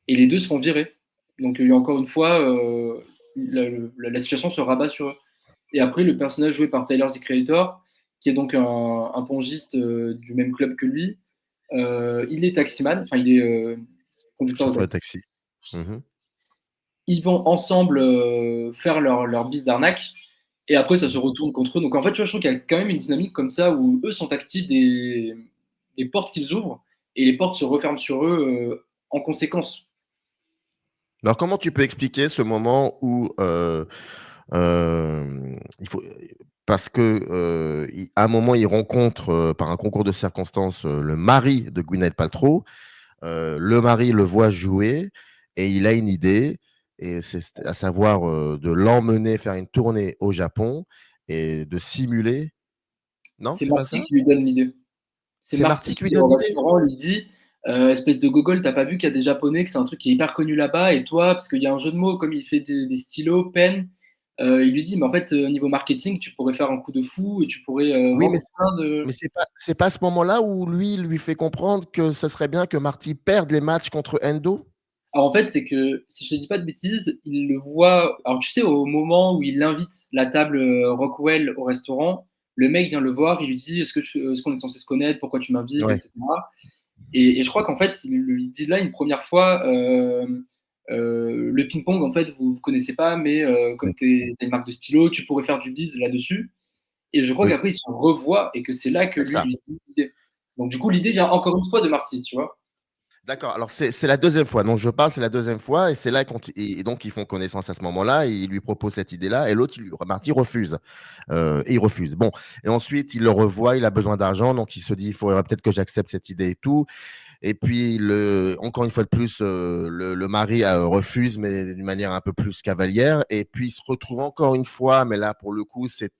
et les deux se font virer. Donc, il y a encore une fois, la situation se rabat sur eux. Et après, le personnage joué par Tyler, the Creator, qui est donc un pongiste du même club que lui, il est taximan, enfin, il est conducteur de Chauffeur de taxi. taxi. Mhm. Ils vont ensemble faire leur bise d'arnaque, et après, ça se retourne contre eux. Donc, en fait, tu vois, je trouve qu'il y a quand même une dynamique comme ça où eux sont actifs des portes qu'ils ouvrent, et les portes se referment sur eux en conséquence. Alors, comment tu peux expliquer ce moment où il faut, parce que à un moment, il rencontre par un concours de circonstances le mari de Gwyneth Paltrow. Le mari le voit jouer et il a une idée, et c'est à savoir de l'emmener faire une tournée au Japon et de simuler. Non, C'est c'est pas Marty ça? qui lui donne l'idée. C'est C'est Marty Marty qui lui qui, donne au l'idée? restaurant, lui dit espèce de gogol, t'as pas vu qu'il y a des Japonais, que c'est un truc qui est hyper connu là-bas, et toi, parce qu'il y a un jeu de mots, comme il fait des stylos, pen, il lui dit, mais en fait, au niveau marketing, tu pourrais faire un coup de fou et tu pourrais Oui, vendre plein de. mais c'est pas à ce moment-là où lui fait comprendre que ce serait bien que Marty perde les matchs contre Endo? Alors en fait, c'est que, si je te dis pas de bêtises, il le voit. Alors tu sais, au moment où il invite la table Rockwell au restaurant, le mec vient le voir, il lui dit, est-ce qu'on est censé se connaître, pourquoi tu m'invites, Ouais. etc. Et je crois qu'en fait, il lui dit là une première fois, le ping-pong, en fait, vous ne connaissez pas, mais Ouais. comme tu as une marque de stylo, tu pourrais faire du bise là-dessus. Et je crois Oui, qu'après, ils se revoient et que c'est là que c'est lui ça. lui dit l'idée. Donc du coup, l'idée vient encore une fois de Marty, tu vois. D'accord, alors c'est la deuxième fois dont je parle, c'est la deuxième fois, et c'est là et donc ils font connaissance à ce moment-là, et il lui propose cette idée-là, et l'autre, Marty refuse. Et il refuse. Bon, et ensuite, il le revoit, il a besoin d'argent, donc il se dit, il faudrait peut-être que j'accepte cette idée et tout. Et puis, encore une fois de plus, le mari refuse, mais d'une manière un peu plus cavalière. Et puis, il se retrouve encore une fois, mais là, pour le coup, c'est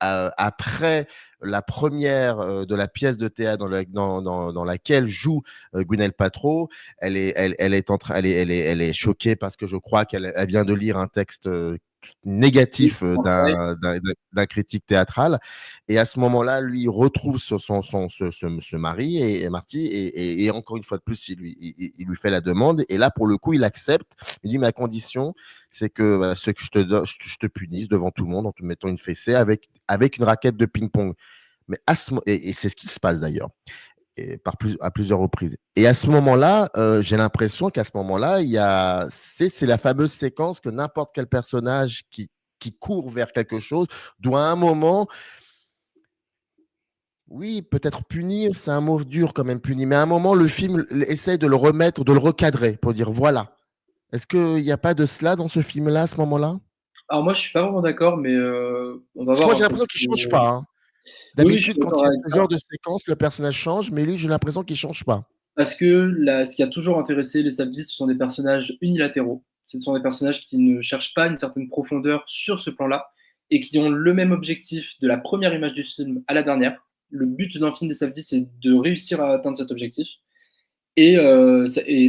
après la première de la pièce de théâtre dans laquelle joue Gwyneth Paltrow. Elle est choquée parce que je crois qu'elle vient de lire un texte Oui, négatif ouais. d'un critique théâtral. Et à ce moment-là, lui, il retrouve ce mari et Marty, et encore une fois de plus, il lui fait la demande. Et là, pour le coup, il accepte. Il dit, ma condition, c'est que ce que je te punisse devant tout le monde en te mettant une fessée avec une raquette de ping-pong. Mais et c'est ce qui se passe d'ailleurs, et à plusieurs reprises. Et à ce moment-là, j'ai l'impression qu'à ce moment-là, c'est la fameuse séquence que n'importe quel personnage qui court vers quelque chose doit à un moment, oui, peut-être punir, c'est un mot dur quand même, punir, mais à un moment, le film essaie de le remettre, de le recadrer pour dire voilà. Est-ce qu'il n'y a pas de cela dans ce film-là à ce moment-là? Alors moi, je suis pas vraiment d'accord, mais on va Parce que voir moi, un j'ai peu. l'impression qu'il ne change pas, hein. Oui, oui, je suis D'habitude, quand d'accord il y a avec ce ça. genre de séquence, le personnage change, mais lui, j'ai l'impression qu'il ne change pas. Parce que ce qui a toujours intéressé les Safdie, ce sont des personnages unilatéraux. Ce sont des personnages qui ne cherchent pas une certaine profondeur sur ce plan-là et qui ont le même objectif de la première image du film à la dernière. Le but d'un film des Safdie, c'est de réussir à atteindre cet objectif. Et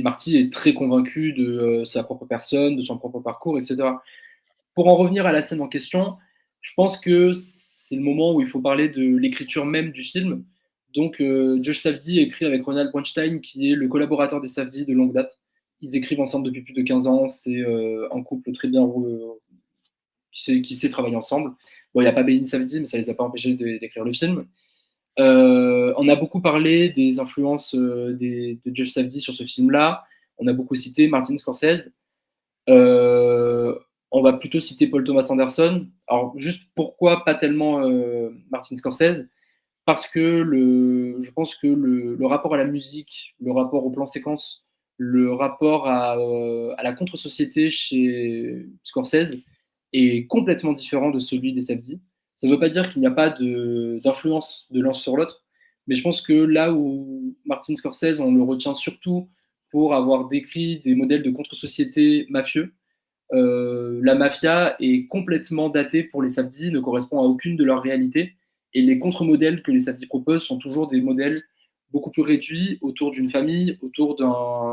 Marty est très convaincu de sa propre personne, de son propre parcours, etc. Pour en revenir à la scène en question, je pense que c'est le moment où il faut parler de l'écriture même du film. Donc, Josh Safdie écrit avec Ronald Bernstein, qui est le collaborateur des Safdie de longue date. Ils écrivent ensemble depuis plus de 15 ans. C'est un couple très bien qui sait travailler ensemble. Bon, il n'y a pas Béline Safdie, mais ça ne les a pas empêchés d'écrire le film. On a beaucoup parlé des influences de Josh Safdie sur ce film-là. On a beaucoup cité Martin Scorsese. Euh, on va plutôt citer Paul Thomas Anderson. Alors, juste pourquoi pas tellement Martin Scorsese? Parce que je pense que le rapport à la musique, le rapport au plan séquence, le rapport à la contre-société chez Scorsese est complètement différent de celui des Safdie. Ça ne veut pas dire qu'il n'y a pas d'influence de l'un sur l'autre, mais je pense que là où Martin Scorsese, on le retient surtout pour avoir décrit des modèles de contre-société mafieux, la mafia est complètement datée pour les Safdie, ne correspond à aucune de leurs réalités. Et les contre-modèles que les Safdie proposent sont toujours des modèles beaucoup plus réduits autour d'une famille, autour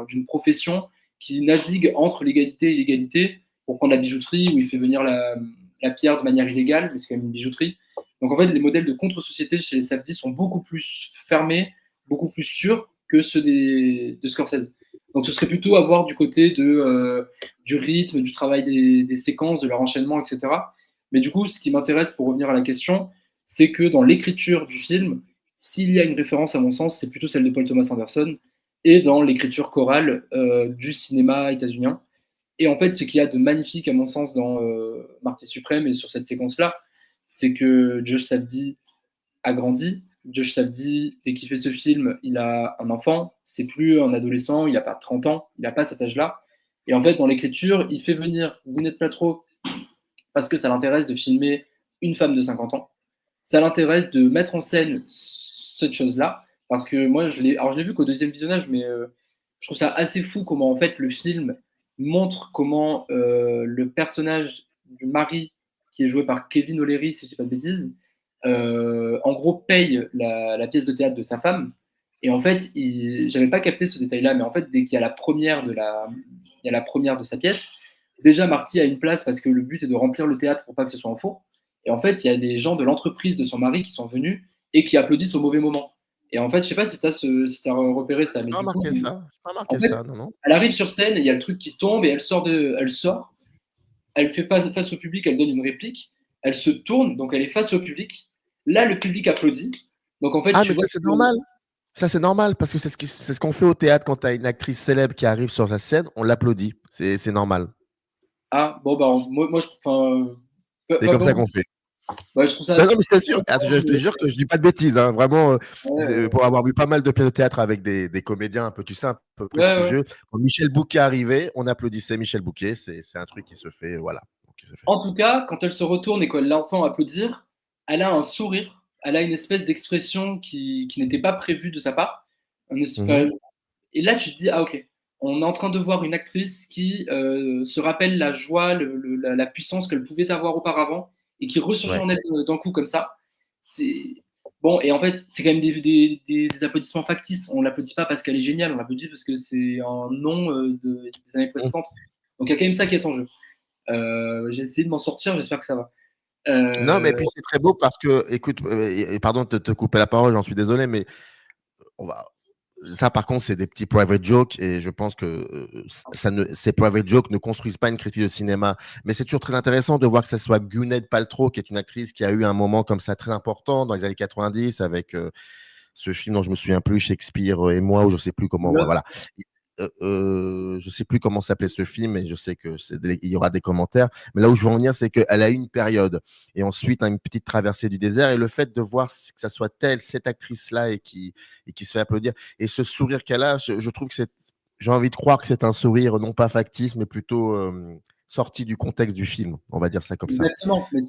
d'une profession qui navigue entre l'égalité et l'égalité. Pour prendre la bijouterie, où il fait venir la pierre de manière illégale, mais c'est quand même une bijouterie. Donc en fait, les modèles de contre-société chez les Safdie sont beaucoup plus fermés, beaucoup plus sûrs que ceux de Scorsese. Donc ce serait plutôt à voir du côté du rythme, du travail des séquences, de leur enchaînement, etc. Mais du coup, ce qui m'intéresse pour revenir à la question, c'est que dans l'écriture du film, s'il y a une référence, à mon sens, c'est plutôt celle de Paul Thomas Anderson, et dans l'écriture chorale du cinéma états-unien. Et en fait, ce qu'il y a de magnifique, à mon sens, dans Marty Suprême et sur cette séquence-là, c'est que Josh Safdie a grandi. Josh Safdie, dès qu'il fait ce film, il a un enfant, c'est plus un adolescent, il n'a pas 30 ans, il n'a pas cet âge-là. Et en fait, dans l'écriture, il fait venir Gwyneth Paltrow parce que ça l'intéresse de filmer une femme de 50 ans. Ça l'intéresse de mettre en scène cette chose-là, parce que moi, je l'ai vu qu'au deuxième visionnage, mais je trouve ça assez fou comment en fait le film montre comment le personnage du mari, qui est joué par Kevin O'Leary, si je ne dis pas de bêtises, en gros paye la pièce de théâtre de sa femme. Et en fait, j'avais pas capté ce détail-là, mais en fait, dès qu'il y a la première de sa pièce, déjà Marty a une place parce que le but est de remplir le théâtre pour pas que ce soit en four. Et en fait, il y a des gens de l'entreprise de son mari qui sont venus et qui applaudissent au mauvais moment. Et en fait, je sais pas si tu as repéré ça, mais Pas du coup, marqué ça. Pas en marqué fait, ça, non, non. elle arrive sur scène et il y a le truc qui tombe et elle sort, elle fait face au public, elle donne une réplique, elle se tourne, donc elle est face au public. Là, le public applaudit. Donc en fait, Ah, tu mais vois ça, c'est normal. Ça, c'est normal parce que c'est ce qu'on fait au théâtre quand tu as une actrice célèbre qui arrive sur sa scène, on l'applaudit. C'est normal. ah bon bah moi je enfin C'est comme ça qu'on fait. je trouve ça Non, non, mais c'est sûr. Ah, je te mais, jure que je dis pas de bêtises, hein. Vraiment, ouais, pour avoir vu pas mal de pièces de théâtre avec des comédiens un peu, tu sais, un peu ouais. prestigieux, quand Michel Bouquet arrivait, on applaudissait Michel Bouquet. C'est un truc qui se fait, voilà. Donc, qui se fait. En tout cas, quand elle se retourne et qu'elle l'entend applaudir, elle a un sourire, elle a une espèce d'expression qui n'était pas prévue de sa part. Mhm. Et là, tu te dis, ah ok, on est en train de voir une actrice qui se rappelle la joie, la puissance qu'elle pouvait avoir auparavant et qui ressurgit Ouais. en elle d'un coup comme ça. C'est bon, et en fait, c'est quand même des applaudissements factices. On l'applaudit pas parce qu'elle est géniale, on l'applaudit parce que c'est un nom des années Mhm. précédentes. Donc il y a quand même ça qui est en jeu. J'ai essayé de m'en sortir, j'espère que ça va. Non, mais Euh, puis c'est très beau parce que, écoute, et pardon de te couper la parole, j'en suis désolé, mais on va. Ça, par contre, c'est des petits private jokes et je pense que ces private jokes ne construisent pas une critique de cinéma. Mais c'est toujours très intéressant de voir que ce soit Gwyneth Paltrow, qui est une actrice qui a eu un moment comme ça très important dans les années 90 avec ce film dont je me souviens plus, Shakespeare et moi, ou je sais plus comment. L'autre, Voilà. Je sais plus comment s'appelait ce film, et je sais que il y aura des commentaires. Mais là où je veux en venir, c'est qu'elle a eu une période et ensuite une petite traversée du désert. Et le fait de voir que ça soit cette actrice-là et qui se fait applaudir et ce sourire qu'elle a, je trouve que j'ai envie de croire que c'est un sourire non pas factice, mais plutôt sorti du contexte du film. On va dire ça comme ça. exactement. Mais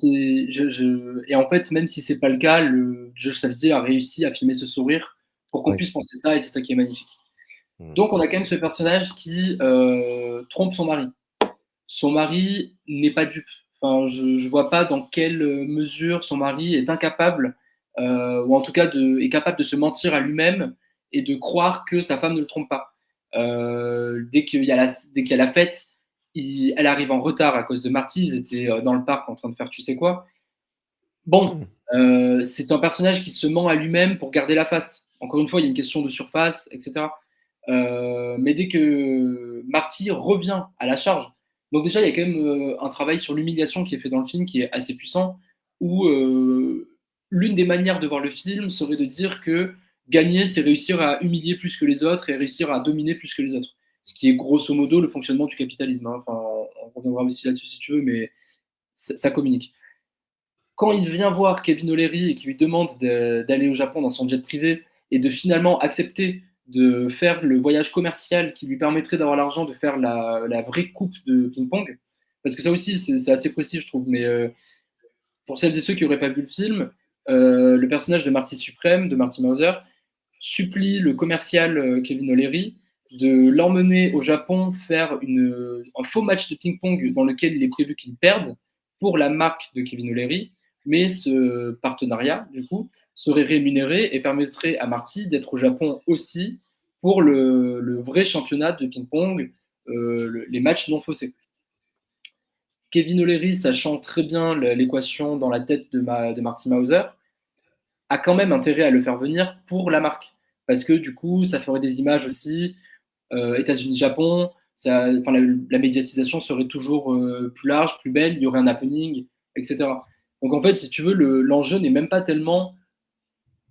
et en fait, même si c'est pas le cas, le Josh Safdie a réussi à filmer ce sourire pour qu'on Oui. puisse penser ça, et c'est ça qui est magnifique. Mm. Donc, on a quand même ce personnage qui trompe son mari. Son mari n'est pas dupe. Enfin, je vois pas dans quelle mesure son mari est incapable, ou en tout cas est capable de se mentir à lui-même et de croire que sa femme ne le trompe pas. Dès qu'il y a la fête, elle arrive en retard à cause de Marty. Ils étaient dans le parc en train de faire tu sais quoi. Bon, Mm. c'est un personnage qui se ment à lui-même pour garder la face. Encore une fois, il y a une question de surface, etc. Mais dès que Marty revient à la charge, donc déjà il y a quand même un travail sur l'humiliation qui est fait dans le film qui est assez puissant, où l'une des manières de voir le film serait de dire que gagner, c'est réussir à humilier plus que les autres et réussir à dominer plus que les autres. Ce qui est grosso modo le fonctionnement du capitalisme, hein. Enfin, on reviendra aussi là-dessus si tu veux, mais ça communique. Quand il vient voir Kevin O'Leary et qui lui demande d'aller au Japon dans son jet privé et de finalement accepter de faire le voyage commercial qui lui permettrait d'avoir l'argent de faire la vraie coupe de ping-pong, parce que ça aussi c'est assez précis je trouve, mais pour celles et ceux qui n'auraient pas vu le film, le personnage de Marty Suprême, de Marty Mauser, supplie le commercial Kevin O'Leary de l'emmener au Japon faire un faux match de ping-pong dans lequel il est prévu qu'il perde pour la marque de Kevin O'Leary, Mais ce partenariat, du coup, serait rémunéré et permettrait à Marty d'être au Japon aussi pour le vrai championnat de ping-pong, les matchs non faussés. Kevin O'Leary, sachant très bien l'équation dans la tête de Marty Mauser, a quand même intérêt à le faire venir pour la marque. Parce que du coup, ça ferait des images aussi, États-Unis, Japon, la médiatisation serait toujours plus large, plus belle, il y aurait un happening, etc. Donc en fait, si tu veux, l'enjeu n'est même pas tellement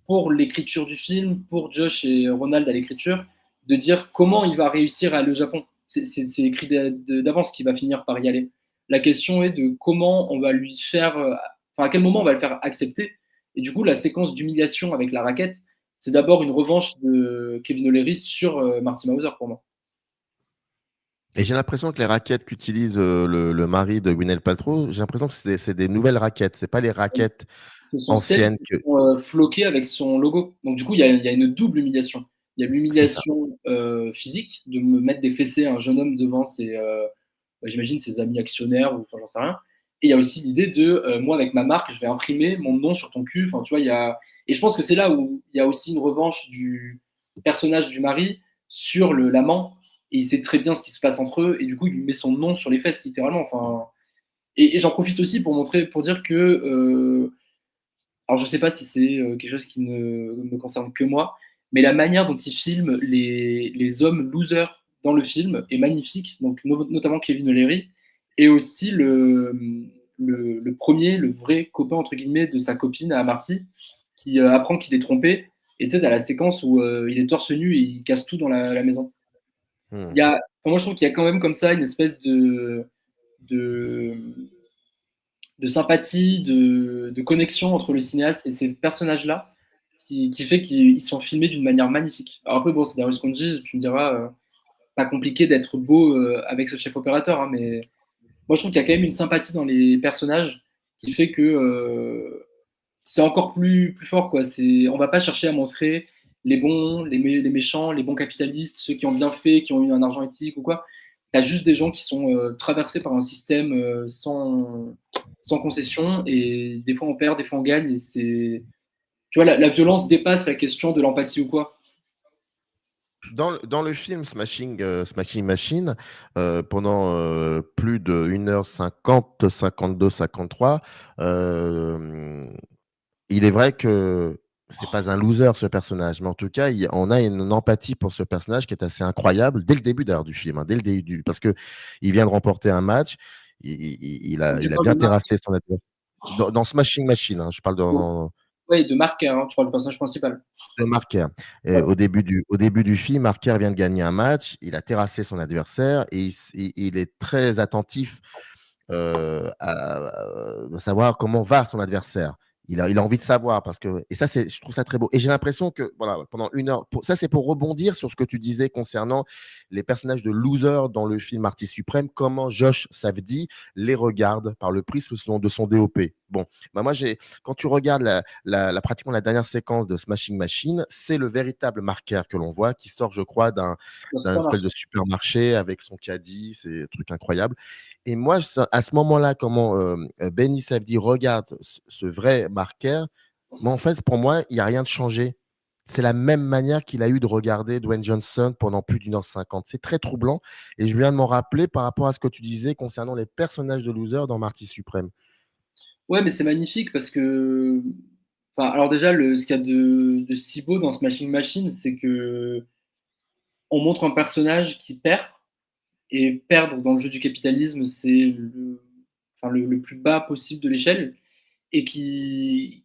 pour l'écriture du film, pour Josh et Ronald à l'écriture, de dire comment il va réussir à aller au Japon. C'est écrit d'avance qu'il va finir par y aller. La question est de comment on va lui faire, à quel moment on va le faire accepter. Et du coup, la séquence d'humiliation avec la raquette, c'est d'abord une revanche de Kevin O'Leary sur Marty Mauser pour moi. Et j'ai l'impression que les raquettes qu'utilise le mari de Gwyneth Paltrow, j'ai l'impression que c'est des nouvelles raquettes. C'est pas les raquettes Ce sont celles anciennes qui que. sont floquées avec son logo. Donc du coup, il y a une double humiliation. Il y a C'est ça. l'humiliation physique, de me mettre des fessées à un jeune homme devant j'imagine, ses amis actionnaires, ou enfin, j'en sais rien. Et il y a aussi l'idée de, moi, avec ma marque, je vais imprimer mon nom sur ton cul. Enfin, tu vois, Et je pense que c'est là où il y a aussi une revanche du personnage du mari sur l'amant. Et il sait très bien ce qui se passe entre eux. Et du coup, il lui met son nom sur les fesses, littéralement. Enfin, et j'en profite aussi pour dire que alors, je ne sais pas si c'est quelque chose qui ne me concerne que moi, mais la manière dont il filme les hommes losers dans le film est magnifique, donc notamment Kevin O'Leary, et aussi le premier, le vrai copain, entre guillemets, de sa copine à Marty, qui apprend qu'il est trompé, et tu sais, dans la séquence où il est torse nu et il casse tout dans la maison. Hmm. Moi, je trouve qu'il y a quand même comme ça une espèce de, de sympathie, de connexion entre le cinéaste et ces personnages-là, qui fait qu'ils sont filmés d'une manière magnifique. Alors après, bon, c'est Darius Khondji, tu me diras, pas compliqué d'être beau avec ce chef opérateur, hein, mais moi je trouve qu'il y a quand même une sympathie dans les personnages qui fait que c'est encore plus fort, quoi. On va pas chercher à montrer les bons, les méchants, les bons capitalistes, ceux qui ont bien fait, qui ont eu un argent éthique ou quoi. Il y a juste des gens qui sont traversés par un système sans concession, et des fois on perd, des fois on gagne, et tu vois, la violence dépasse la question de l'empathie ou quoi. Dans le film Smashing Machine, pendant plus de 1h50, 52, 53, il est vrai que c'est pas un loser ce personnage, mais en tout cas, on a une empathie pour ce personnage qui est assez incroyable dès le début d'ailleurs du film, hein, dès le début, parce que il vient de remporter un match, Tu il a parles de bien Marc, terrassé son adversaire. Dans Smashing Machine, hein, je parle ouais, de Marc, hein, tu parles du personnage principal. de Marker. Ouais. Au début du film, Marker vient de gagner un match, il a terrassé son adversaire et il est très attentif de savoir comment va son adversaire. Il a envie de savoir parce que, et ça, je trouve ça très beau. Et j'ai l'impression que, voilà, pendant 1 heure, ça, c'est pour rebondir sur ce que tu disais concernant les personnages de loser dans le film Artiste Suprême, comment Josh Safdie les regarde par le prisme de son DOP. Bon, bah moi, quand tu regardes pratiquement la dernière séquence de Smashing Machine, c'est le véritable marqueur que l'on voit qui sort, je crois, Ça d'un marche. espèce de supermarché avec son caddie, c'est un truc incroyable. Et moi, à ce moment-là, comment Benny Safdie regarde ce vrai marqueur, moi, en fait, pour moi, il n'y a rien de changé. C'est la même manière qu'il a eu de regarder Dwayne Johnson pendant plus d'1h50. C'est très troublant. Et je viens de m'en rappeler par rapport à ce que tu disais concernant les personnages de loser dans Marty Suprême. Ouais, mais c'est magnifique parce que. Enfin, alors déjà, ce qu'il y a de si beau dans Smashing Machine, c'est que on montre un personnage qui perd, et perdre dans le jeu du capitalisme, c'est le plus bas possible de l'échelle, et qui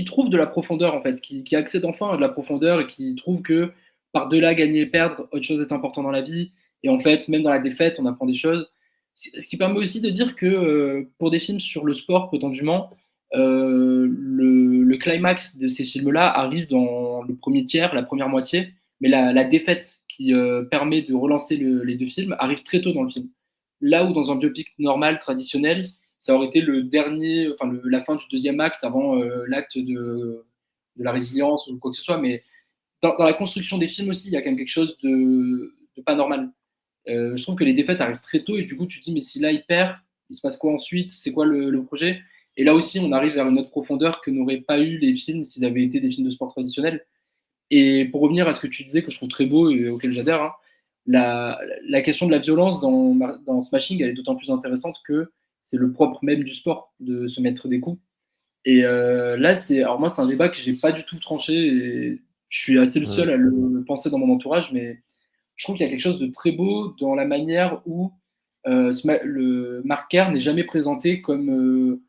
trouve de la profondeur, en fait, qui accède enfin à de la profondeur, et qui trouve que par-delà gagner et perdre, autre chose est important dans la vie. Et en fait, même dans la défaite, on apprend des choses. Ce qui permet aussi de dire que pour des films sur le sport, prétendument, le climax de ces films-là arrive dans le premier tiers, la première moitié, mais la défaite qui permet de relancer les deux films arrive très tôt dans le film. Là où dans un biopic normal, traditionnel, ça aurait été la fin du deuxième acte avant l'acte de la résilience ou quoi que ce soit. Mais dans la construction des films aussi, il y a quand même quelque chose de pas normal. Je trouve que les défaites arrivent très tôt, et du coup, tu te dis, mais si là il perd, il se passe quoi ensuite? C'est quoi le projet? Et là aussi, on arrive vers une autre profondeur que n'auraient pas eu les films s'ils avaient été des films de sport traditionnels. Et pour revenir à ce que tu disais, que je trouve très beau et auquel j'adhère, hein, la question de la violence dans Smashing, elle est d'autant plus intéressante que c'est le propre même du sport, de se mettre des coups. Et là, alors moi, c'est un débat que j'ai pas du tout tranché et je suis assez le Mmh. seul à le penser dans mon entourage, mais je trouve qu'il y a quelque chose de très beau dans la manière où le Mark Kerr n'est jamais présenté comme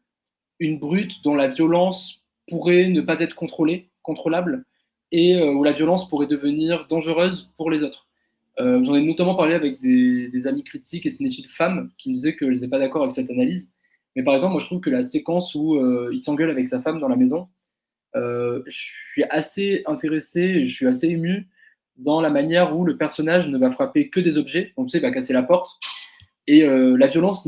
une brute dont la violence pourrait ne pas être contrôlable, et où la violence pourrait devenir dangereuse pour les autres. J'en ai notamment parlé avec des amis critiques et cinéphiles femmes qui me disaient qu'elles n'étaient pas d'accord avec cette analyse. Mais par exemple, moi je trouve que la séquence où il s'engueule avec sa femme dans la maison, je suis assez intéressé, je suis assez ému dans la manière où le personnage ne va frapper que des objets. Donc tu sais, il va casser la porte. Et la violence,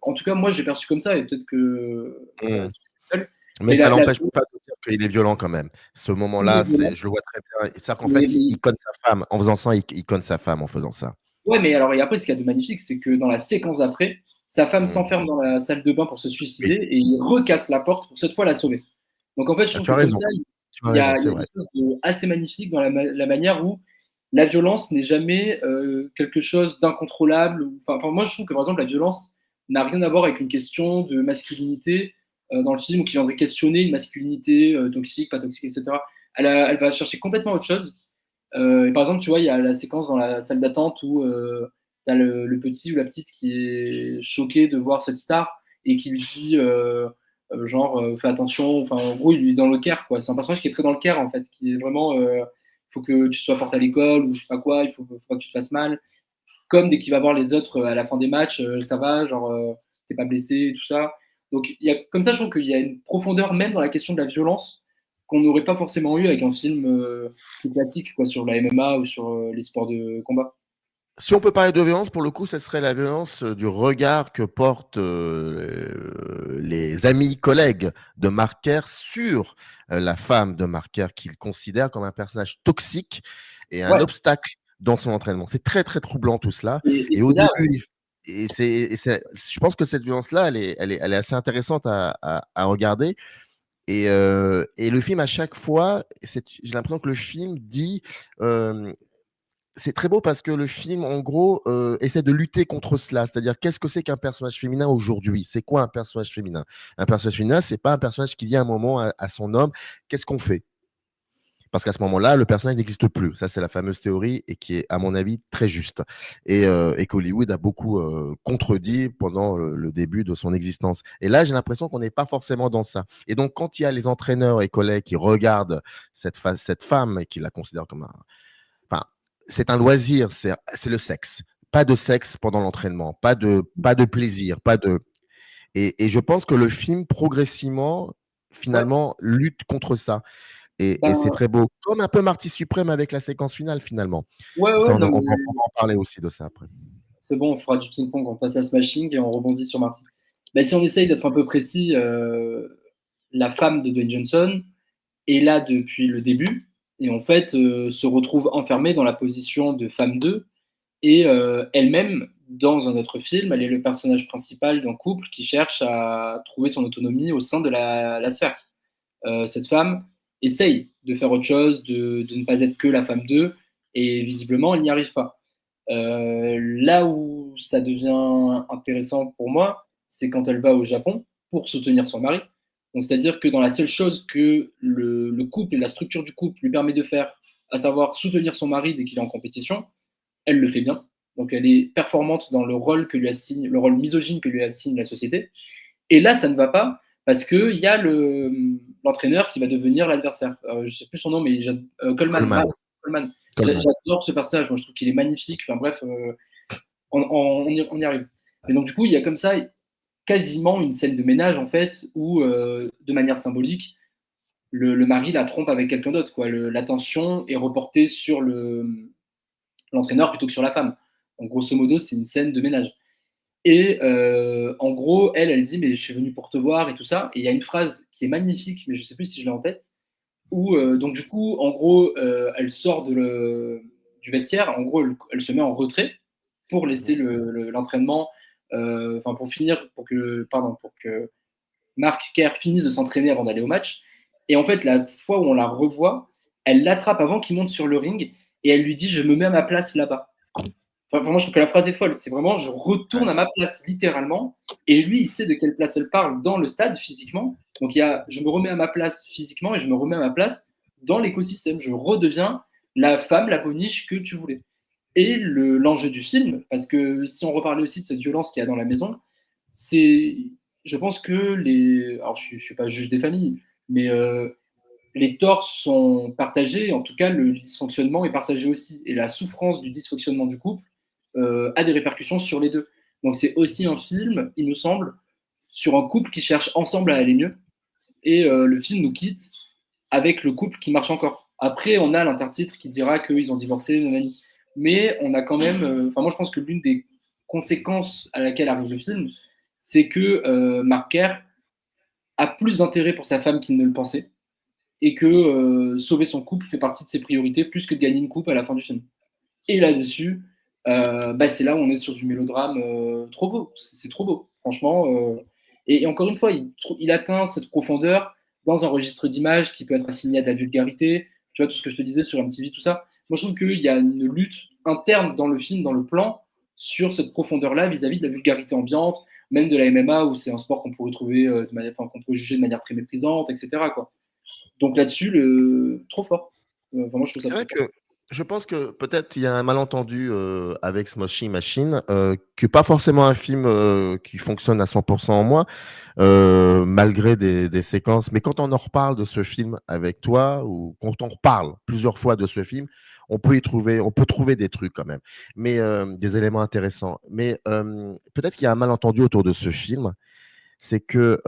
en tout cas, moi, j'ai perçu comme ça, et peut-être que Mmh. je suis seul. Mais Mais ça n'empêche pas de dire qu'il est violent quand même. Ce moment-là, je le vois très bien. C'est-à-dire qu'en fait, il conne sa femme. En faisant ça, il conne sa femme en faisant ça. ouais, mais alors, et après, ce qu'il y a de magnifique, c'est que dans la séquence d'après, sa femme Mmh. s'enferme dans la salle de bain pour se Oui. suicider et il recasse la porte pour cette fois la sauver. Donc en fait, je Ah, trouve tu que as comme raison. ça, Tu as raison, c'est il y a vrai. quelque chose de assez magnifique dans la manière où la violence n'est jamais quelque chose d'incontrôlable. Enfin, moi, je trouve que par exemple, la violence n'a rien à voir avec une question de masculinité dans le film, ou qui viendrait questionner une masculinité toxique, pas toxique, etc. Elle va chercher complètement autre chose. Et par exemple, tu vois, il y a la séquence dans la salle d'attente où tu as le petit ou la petite qui est choqué de voir cette star et qui lui dit fais attention. Enfin, en gros, il lui est dans le care, quoi. C'est un personnage qui est très dans le care, en fait, qui est vraiment il faut que tu sois forte à l'école ou je sais pas quoi, il faut pas que tu te fasses mal. Comme dès qu'il va voir les autres à la fin des matchs, ça va, genre t'es pas blessé et tout ça. Donc il y a, comme ça, je trouve qu'il y a une profondeur même dans la question de la violence qu'on n'aurait pas forcément eu avec un film plus classique, quoi, sur la MMA ou sur les sports de combat. Si on peut parler de violence, pour le coup, ce serait la violence du regard que portent les amis, collègues de Marker sur la femme de Marker qu'il considère comme un personnage toxique et un Ouais, obstacle dans son entraînement. C'est très, très troublant tout cela. et Et au c'est là, début, je pense que cette violence-là, elle est assez intéressante à regarder. Et le film, à chaque fois, j'ai l'impression que le film dit euh, c'est très beau parce que le film, en gros, essaie de lutter contre cela. C'est-à-dire, qu'est-ce que c'est qu'un personnage féminin aujourd'hui? C'est quoi un personnage féminin? Un personnage féminin, c'est pas un personnage qui dit à un moment à son homme, qu'est-ce qu'on fait? Parce qu'à ce moment-là, le personnage n'existe plus. Ça, c'est la fameuse théorie et qui est, à mon avis, très juste. Et qu'Hollywood a beaucoup contredit pendant le début de son existence. Et là, j'ai l'impression qu'on n'est pas forcément dans ça. Et donc, quand il y a les entraîneurs et collègues qui regardent cette femme et qui la considèrent comme un, enfin, c'est un loisir, c'est le sexe. Pas de sexe pendant l'entraînement, pas de plaisir, pas de. Et je pense que le film, progressivement, ouais, finalement, lutte contre ça. Et c'est ben, très beau. Comme un peu Marty Suprême avec la séquence finale, finalement. ouais, Ça, ouais, non, on va en parler aussi de ça après. c'est bon, on fera du ping-pong, on passe à Smashing et on rebondit sur Marty. Ben, si on essaye d'être un peu précis, la femme de Dwayne Johnson est là depuis le début et en fait se retrouve enfermée dans la position de femme 2 et elle-même, dans un autre film, elle est le personnage principal d'un couple qui cherche à trouver son autonomie au sein de la sphère. Cette femme essaye de faire autre chose, de ne pas être que la femme d'eux, et visiblement, elle n'y arrive pas. Là où ça devient intéressant pour moi, c'est quand elle va au Japon pour soutenir son mari. Donc, c'est-à-dire que dans la seule chose que le couple et la structure du couple lui permet de faire, à savoir soutenir son mari dès qu'il est en compétition, elle le fait bien. Donc, elle est performante dans le rôle que lui assigne, le rôle misogyne que lui assigne la société. Et là, ça ne va pas parce qu'il y a l'entraîneur qui va devenir l'adversaire. Je ne sais plus son nom, mais Coleman. Coleman. Coleman. Coleman. J'adore ce personnage. Moi, je trouve qu'il est magnifique. Enfin bref, on y arrive. Et donc, du coup, il y a comme ça quasiment une scène de ménage, en fait, où, de manière symbolique, le mari la trompe avec quelqu'un d'autre. L'attention est reportée sur l'entraîneur plutôt que sur la femme. Donc, grosso modo, c'est une scène de ménage. Et en gros, elle dit, mais je suis venue pour te voir et tout ça. Et il y a une phrase qui est magnifique, mais je ne sais plus si je l'ai en tête, où, donc du coup, en gros, elle sort du vestiaire. En gros, elle se met en retrait pour laisser l'entraînement, enfin pour finir, pour que Mark Kerr finisse de s'entraîner avant d'aller au match. Et en fait, la fois où on la revoit, elle l'attrape avant qu'il monte sur le ring et elle lui dit « Je me mets à ma place là-bas ». Enfin, vraiment, je trouve que la phrase est folle. C'est vraiment « Je retourne à ma place », littéralement. Et lui, il sait de quelle place elle parle dans le stade, physiquement. Donc, il y a « Je me remets à ma place physiquement et je me remets à ma place dans l'écosystème. Je redeviens la femme, la boniche que tu voulais ». Et l'enjeu du film, parce que si on reparlait aussi de cette violence qu'il y a dans la maison, c'est, je pense que alors je suis pas juge des familles, mais les torts sont partagés, en tout cas le dysfonctionnement est partagé aussi, et la souffrance du dysfonctionnement du couple a des répercussions sur les deux. Donc c'est aussi un film, il me semble, sur un couple qui cherche ensemble à aller mieux, et le film nous quitte avec le couple qui marche encore. Après, on a l'intertitre qui dira qu'ils ont divorcé, nanani. Mais on a quand même. Enfin, moi, je pense que l'une des conséquences à laquelle arrive le film, c'est que Mark Kerr a plus d'intérêt pour sa femme qu'il ne le pensait, et que sauver son couple fait partie de ses priorités plus que de gagner une coupe à la fin du film. Et là-dessus, c'est là où on est sur du mélodrame trop beau. C'est trop beau, franchement. Et encore une fois, il atteint cette profondeur dans un registre d'images qui peut être assigné à de la vulgarité. Tu vois, tout ce que je te disais sur MTV, tout ça. Moi, je trouve qu'il y a une lutte interne dans le film, dans le plan, sur cette profondeur-là vis-à-vis de la vulgarité ambiante, même de la MMA, où c'est un sport qu'on pourrait trouver qu'on pourrait juger de manière très méprisante, etc., quoi. Donc là-dessus, trop fort. Vraiment, je trouve ça C'est trop vrai fort. que je pense que peut-être il y a un malentendu avec Smoshing Machine, que pas forcément un film qui fonctionne à 100% en moi, malgré des séquences. Mais quand on en reparle de ce film avec toi, ou quand on reparle plusieurs fois de ce film, on peut trouver des trucs quand même, mais des éléments intéressants. Mais peut-être qu'il y a un malentendu autour de ce film, c'est que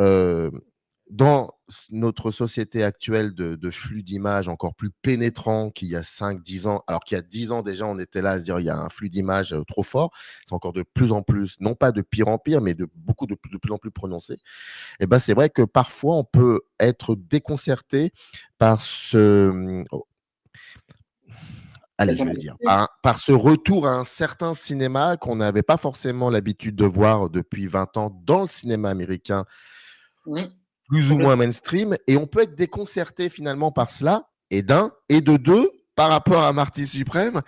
dans notre société actuelle de flux d'images encore plus pénétrant qu'il y a 5, 10 ans, alors qu'il y a 10 ans déjà, on était là à se dire il y a un flux d'images trop fort, c'est encore de plus en plus, non pas de pire en pire, mais de plus en plus prononcé. Et ben, c'est vrai que parfois on peut être déconcerté par La allez, je vais dire, simplicité. par ce retour à un certain cinéma qu'on n'avait pas forcément l'habitude de voir depuis 20 ans dans le cinéma américain, Mmh. plus ou moins Complètement. mainstream, et on peut être déconcerté finalement par cela, et d'un, et de deux, par rapport à Marty Suprême,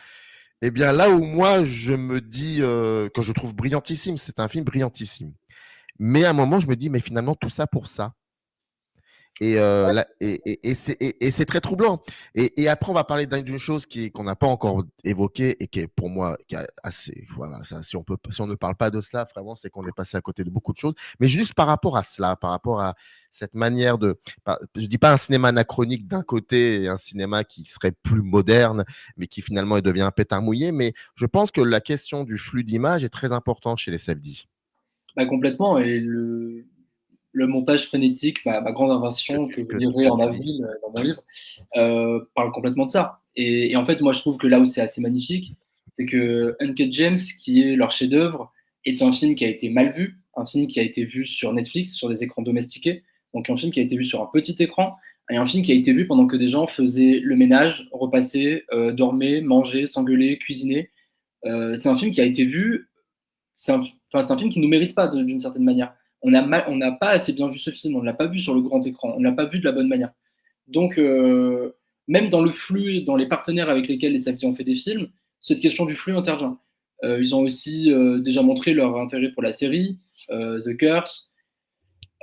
et bien là où moi je me dis, que je trouve brillantissime, c'est un film brillantissime. Mais à un moment, je me dis, mais finalement, tout ça pour ça. Et c'est très troublant. Et après, on va parler d'une chose qu'on n'a pas encore évoquée et qui est pour moi qui est assez. Voilà, ça, si on ne parle pas de cela, vraiment, c'est qu'on est passé à côté de beaucoup de choses. Mais juste par rapport à cela, par rapport à cette manière je dis pas un cinéma anachronique d'un côté et un cinéma qui serait plus moderne, mais qui finalement devient un pétard mouillé. Mais je pense que la question du flux d'images est très importante chez les Safdie. Complètement. Et le montage frénétique, ma grande invention que vous lirez Que en tu dis. avril dans mon livre, parle complètement de ça. Et en fait, moi, je trouve que là où c'est assez magnifique, c'est que Uncut James, qui est leur chef-d'œuvre, est un film qui a été mal vu, un film qui a été vu sur Netflix, sur des écrans domestiqués, donc un film qui a été vu sur un petit écran, et un film qui a été vu pendant que des gens faisaient le ménage, repassaient, dormaient, mangeaient, s'engueulaient, cuisinaient. C'est un film qui a été vu, c'est un film qui ne nous mérite pas d'une certaine manière. On n'a pas assez bien vu ce film, on ne l'a pas vu sur le grand écran, on ne l'a pas vu de la bonne manière. Donc, même dans le flux, dans les partenaires avec lesquels les Safdie ont fait des films, cette question du flux intervient. Ils ont aussi déjà montré leur intérêt pour la série, The Curse.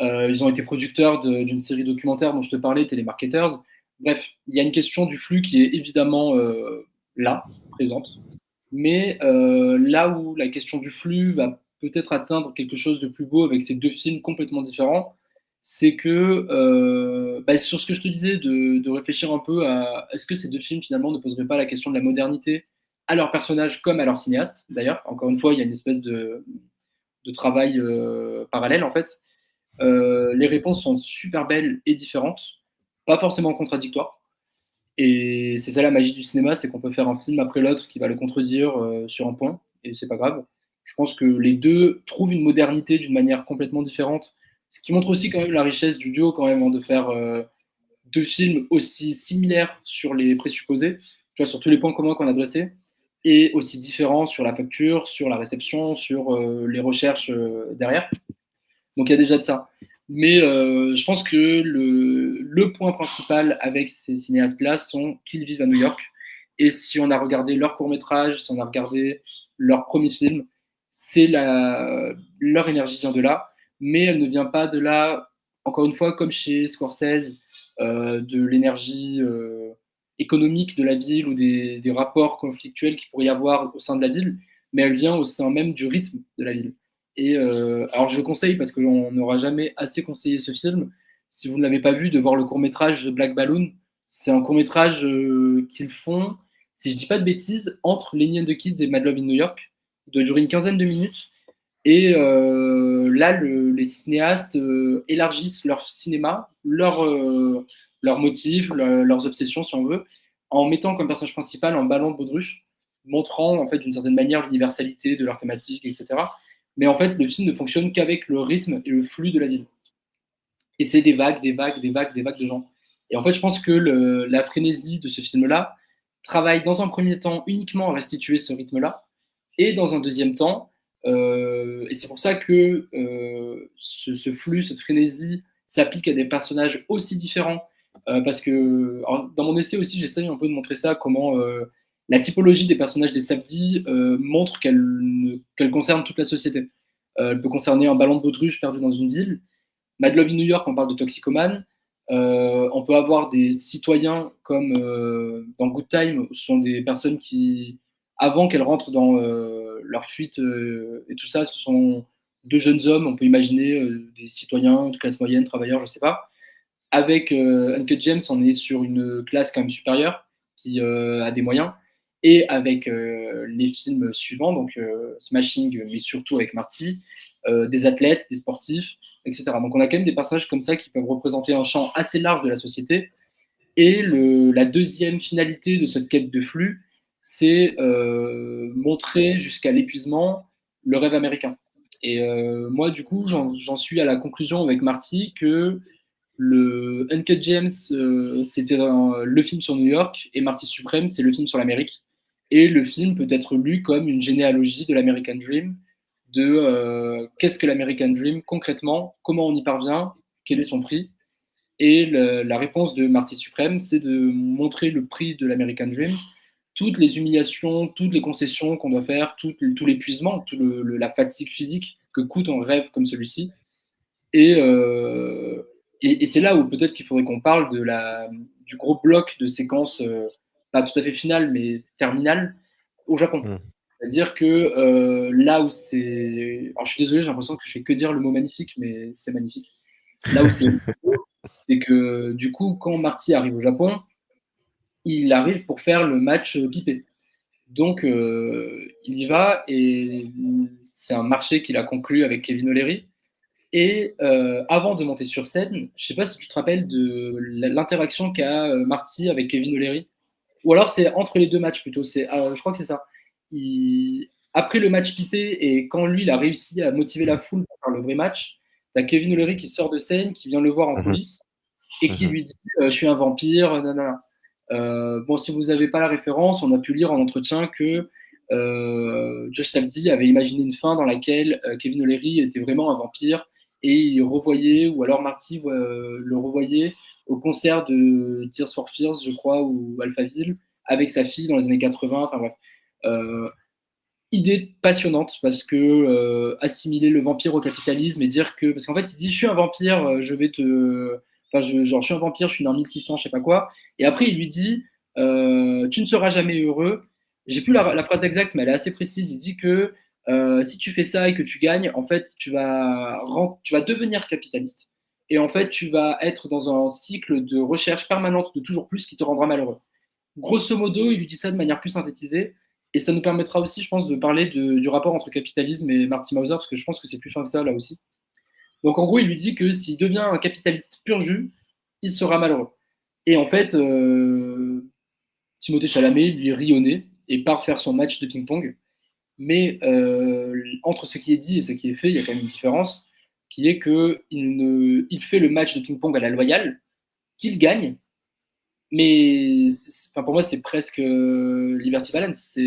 Ils ont été producteurs d'une série documentaire dont je te parlais, Telemarketers. Bref, il y a une question du flux qui est évidemment là, présente. Mais là où la question du flux va peut-être atteindre quelque chose de plus beau avec ces deux films complètement différents, c'est que sur ce que je te disais, de réfléchir un peu à est-ce que ces deux films finalement ne poseraient pas la question de la modernité à leurs personnages comme à leurs cinéastes. D'ailleurs, encore une fois, il y a une espèce de travail parallèle en fait. Les réponses sont super belles et différentes, pas forcément contradictoires. Et c'est ça la magie du cinéma, c'est qu'on peut faire un film après l'autre qui va le contredire sur un point, et c'est pas grave. Je pense que les deux trouvent une modernité d'une manière complètement différente, ce qui montre aussi quand même la richesse du duo quand même, hein, de faire deux films aussi similaires sur les présupposés, tu vois, sur tous les points communs qu'on a dressés, et aussi différents sur la facture, sur la réception, sur les recherches derrière. Donc il y a déjà de ça. Mais je pense que le point principal avec ces cinéastes-là sont qu'ils vivent à New York. Et si on a regardé leur court-métrage, si on a regardé leur premier film, leur énergie vient de là, mais elle ne vient pas de là, encore une fois, comme chez Scorsese, de l'énergie économique de la ville ou des rapports conflictuels qu'il pourrait y avoir au sein de la ville, mais elle vient au sein même du rythme de la ville. Et alors je conseille, parce qu'on n'aura jamais assez conseillé ce film, si vous ne l'avez pas vu, de voir le court-métrage de Black Balloon. C'est un court-métrage qu'ils font, si je dis pas de bêtises, entre Lenny and the Kids et Mad Love in New York. Il doit durer une quinzaine de minutes. Et là, les cinéastes élargissent leur cinéma, leurs motifs, leurs obsessions, si on veut, en mettant comme personnage principal un ballon de baudruche, montrant en fait d'une certaine manière l'universalité de leur thématique, etc. Mais en fait, le film ne fonctionne qu'avec le rythme et le flux de la ville. Et c'est des vagues, des vagues, des vagues, des vagues de gens. Et en fait, je pense que la frénésie de ce film-là travaille dans un premier temps uniquement à restituer ce rythme-là, et dans un deuxième temps, et c'est pour ça que ce flux, cette frénésie s'applique à des personnages aussi différents. Parce que dans mon essai aussi, j'essaye un peu de montrer ça, comment la typologie des personnages des Sabdi montre qu'elle concerne toute la société. Elle peut concerner un ballon de baudruche perdu dans une ville. Mad Love in New York, on parle de toxicomane. On peut avoir des citoyens comme dans Good Time, ce sont des personnes qui, avant qu'elles rentrent dans leur fuite et tout ça, ce sont deux jeunes hommes, on peut imaginer des citoyens de classe moyenne, travailleurs, je sais pas. Avec Uncut James, on est sur une classe quand même supérieure qui a des moyens. Et avec les films suivants, donc Smashing, mais surtout avec Marty, des athlètes, des sportifs, etc. Donc on a quand même des personnages comme ça qui peuvent représenter un champ assez large de la société. Et la deuxième finalité de cette quête de flux, c'est montrer jusqu'à l'épuisement le rêve américain. Et moi, du coup, j'en suis à la conclusion avec Marty que le Uncut James, c'était le film sur New York, et Marty Supreme, c'est le film sur l'Amérique. Et le film peut être lu comme une généalogie de l'American Dream, de qu'est-ce que l'American Dream concrètement, comment on y parvient, quel est son prix. Et la réponse de Marty Supreme, c'est de montrer le prix de l'American Dream, toutes les humiliations, toutes les concessions qu'on doit faire, tout l'épuisement, la fatigue physique que coûte un rêve comme celui-ci. Et, et c'est là où peut-être qu'il faudrait qu'on parle du gros bloc de séquences, pas tout à fait finales, mais terminales, au Japon. C'est-à-dire que là où c'est. Alors je suis désolé, j'ai l'impression que je fais que dire le mot magnifique, mais c'est magnifique. Là où c'est que du coup, quand Marty arrive au Japon, il arrive pour faire le match pipé. Donc il y va, et c'est un marché qu'il a conclu avec Kevin O'Leary. Et avant de monter sur scène, je ne sais pas si tu te rappelles de l'interaction qu'a Marty avec Kevin O'Leary. Ou alors c'est entre les deux matchs plutôt. Je crois que c'est ça. Après le match pipé, et quand lui, il a réussi à motiver la foule pour faire le vrai match, tu as Kevin O'Leary qui sort de scène, qui vient le voir en coulisses, et qui lui dit je suis un vampire, nanana. Bon, si vous n'avez pas la référence, on a pu lire en entretien que Josh Safdie avait imaginé une fin dans laquelle Kevin O'Leary était vraiment un vampire, et il revoyait, ou alors Marty le revoyait au concert de Tears for Fears, je crois, ou Alphaville, avec sa fille dans les années 80. Enfin bref. Idée passionnante, parce que assimiler le vampire au capitalisme et dire que. Parce qu'en fait, il dit je suis un vampire, je vais te. Enfin, genre, je suis un vampire, je suis né en 1600, je sais pas quoi. Et après, il lui dit tu ne seras jamais heureux. J'ai plus la phrase exacte, mais elle est assez précise. Il dit que si tu fais ça et que tu gagnes, en fait, tu vas devenir capitaliste. Et en fait, tu vas être dans un cycle de recherche permanente de toujours plus qui te rendra malheureux. Grosso modo, il lui dit ça de manière plus synthétisée. Et ça nous permettra aussi, je pense, de parler du rapport entre capitalisme et Marty Mauser, parce que je pense que c'est plus fin que ça, là aussi. Donc, en gros, il lui dit que s'il devient un capitaliste pur jus, il sera malheureux. Et en fait, Timothée Chalamet lui rit au nez et part faire son match de ping-pong. Mais entre ce qui est dit et ce qui est fait, il y a quand même une différence, qui est qu'il fait le match de ping-pong à la loyale, qu'il gagne, mais pour moi, c'est presque Liberty Balance.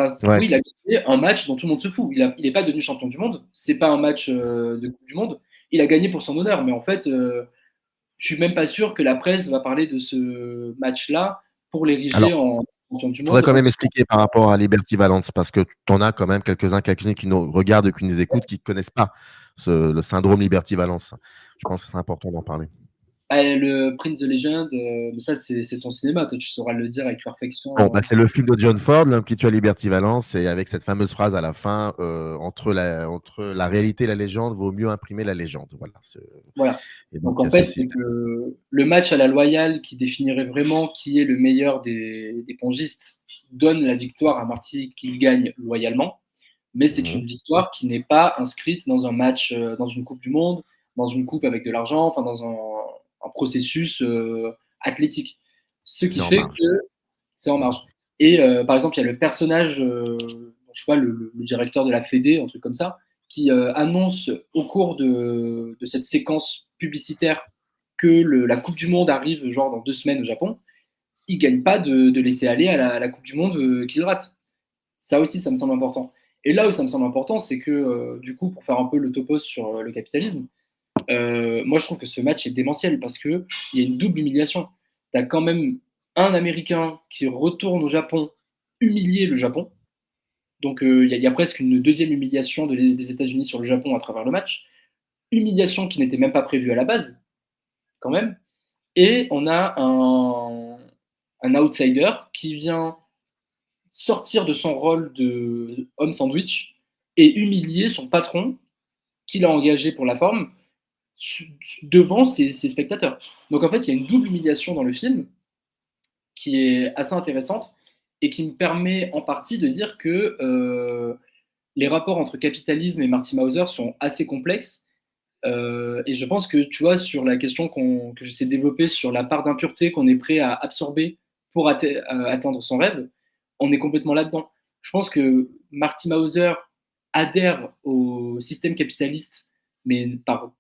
Ouais. Oui, il a gagné un match dont tout le monde se fout. Il est pas devenu champion du monde. C'est pas un match de Coupe du Monde. Il a gagné pour son honneur, mais en fait, je suis même pas sûr que la presse va parler de ce match-là pour l'ériger Alors, en champion du il faudrait monde. quand même expliquer par rapport à Liberty Valence, parce que tu en as quand même quelques-uns, quelques-unes qui nous regardent et qui nous écoutent, qui ne connaissent pas le syndrome Liberty Valence. Je pense que c'est important d'en parler. Le Prince the Legend, mais ça, c'est ton cinéma. Toi, tu sauras le dire avec Bon, perfection. bah, c'est le film de John Ford, L'homme qui tue à Liberty Valence, et avec cette fameuse phrase à la fin, entre la réalité et la légende, vaut mieux imprimer la légende. Voilà. Voilà. Et donc, Donc il y en a ce fait, c'est système. que le match à la loyale qui définirait vraiment qui est le meilleur des pongistes donne la victoire à Marty qui gagne loyalement, mais c'est Mhm. une victoire qui n'est pas inscrite dans un match, dans une Coupe du Monde, dans une coupe avec de l'argent, enfin dans un processus athlétique. Ce C'est qui en fait marge. que c'est en marge. Et par exemple, il y a le personnage, je sais pas, le directeur de la Fédé, un truc comme ça, qui annonce au cours de cette séquence publicitaire que la Coupe du Monde arrive genre dans 2 semaines au Japon. Il ne gagne pas de laisser aller à la Coupe du Monde qu'il rate. Ça aussi, ça me semble important. Et là où ça me semble important, c'est que du coup, pour faire un peu le topos sur le capitalisme, moi je trouve que ce match est démentiel parce qu'il y a une double humiliation. Tu as quand même un Américain qui retourne au Japon humilier le Japon. Donc il y a presque une deuxième humiliation des États-Unis sur le Japon à travers le match. Humiliation qui n'était même pas prévue à la base, quand même. Et on a un outsider qui vient sortir de son rôle de homme sandwich et humilier son patron qu'il a engagé pour la forme devant ses spectateurs. Donc en fait, il y a une double humiliation dans le film qui est assez intéressante et qui me permet en partie de dire que les rapports entre capitalisme et Marty Mauser sont assez complexes. Et je pense que, tu vois, sur la question que j'essaie de développer sur la part d'impureté qu'on est prêt à absorber pour atteindre son rêve, on est complètement là-dedans. Je pense que Marty Mauser adhère au système capitaliste, mais par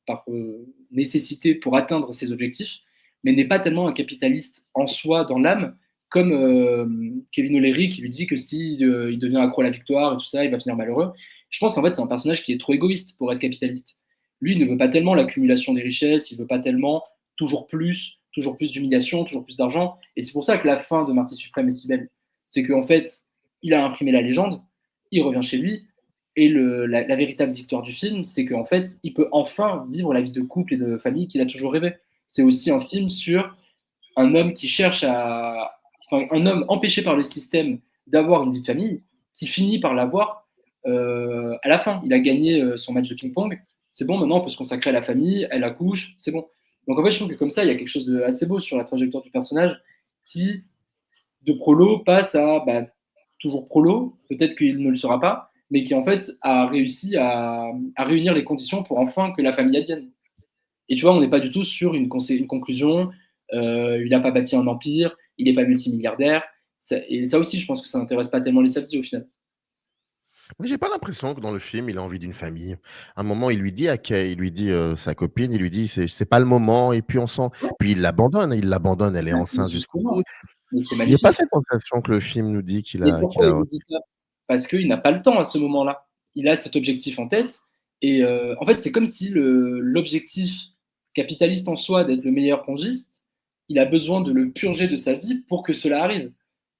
nécessité pour atteindre ses objectifs, mais n'est pas tellement un capitaliste en soi, dans l'âme, comme Kevin O'Leary qui lui dit que si il devient accro à la victoire et tout ça, il va finir malheureux. Je pense qu'en fait, c'est un personnage qui est trop égoïste pour être capitaliste. Lui, il ne veut pas tellement l'accumulation des richesses, il veut pas tellement toujours plus d'humiliation, toujours plus d'argent. Et c'est pour ça que la fin de Marty Suprême est si belle. C'est qu'en fait, il a imprimé la légende, il revient chez lui, et la véritable victoire du film, c'est qu'en fait, il peut enfin vivre la vie de couple et de famille qu'il a toujours rêvé. C'est aussi un film sur un homme qui cherche enfin, un homme empêché par le système d'avoir une vie de famille, qui finit par l'avoir à la fin. Il a gagné son match de ping-pong. C'est bon, maintenant on peut se consacrer à la famille, elle accouche, c'est bon. Donc en fait, je trouve que comme ça, il y a quelque chose d'assez beau sur la trajectoire du personnage qui, de prolo, passe à toujours prolo, peut-être qu'il ne le sera pas, mais qui en fait a réussi à réunir les conditions pour enfin que la famille advienne. Et tu vois, on n'est pas du tout sur une conclusion. Il n'a pas bâti un empire, il n'est pas multimilliardaire. Et ça aussi, je pense que ça n'intéresse pas tellement les samedis au final. Moi, j'ai pas l'impression que dans le film, il a envie d'une famille. À un moment, il lui dit à Kay, il lui dit sa copine, il lui dit c'est pas le moment, et puis on sent. Puis il l'abandonne, elle est Mais enceinte jusqu'au bout. justement, mais c'est Il n'y a pas magnifique. cette sensation que le film nous dit Mais pourquoi il nous dit ça? Parce qu'il n'a pas le temps à ce moment-là. Il a cet objectif en tête. Et en fait, c'est comme si l'objectif capitaliste en soi d'être le meilleur pongiste, il a besoin de le purger de sa vie pour que cela arrive.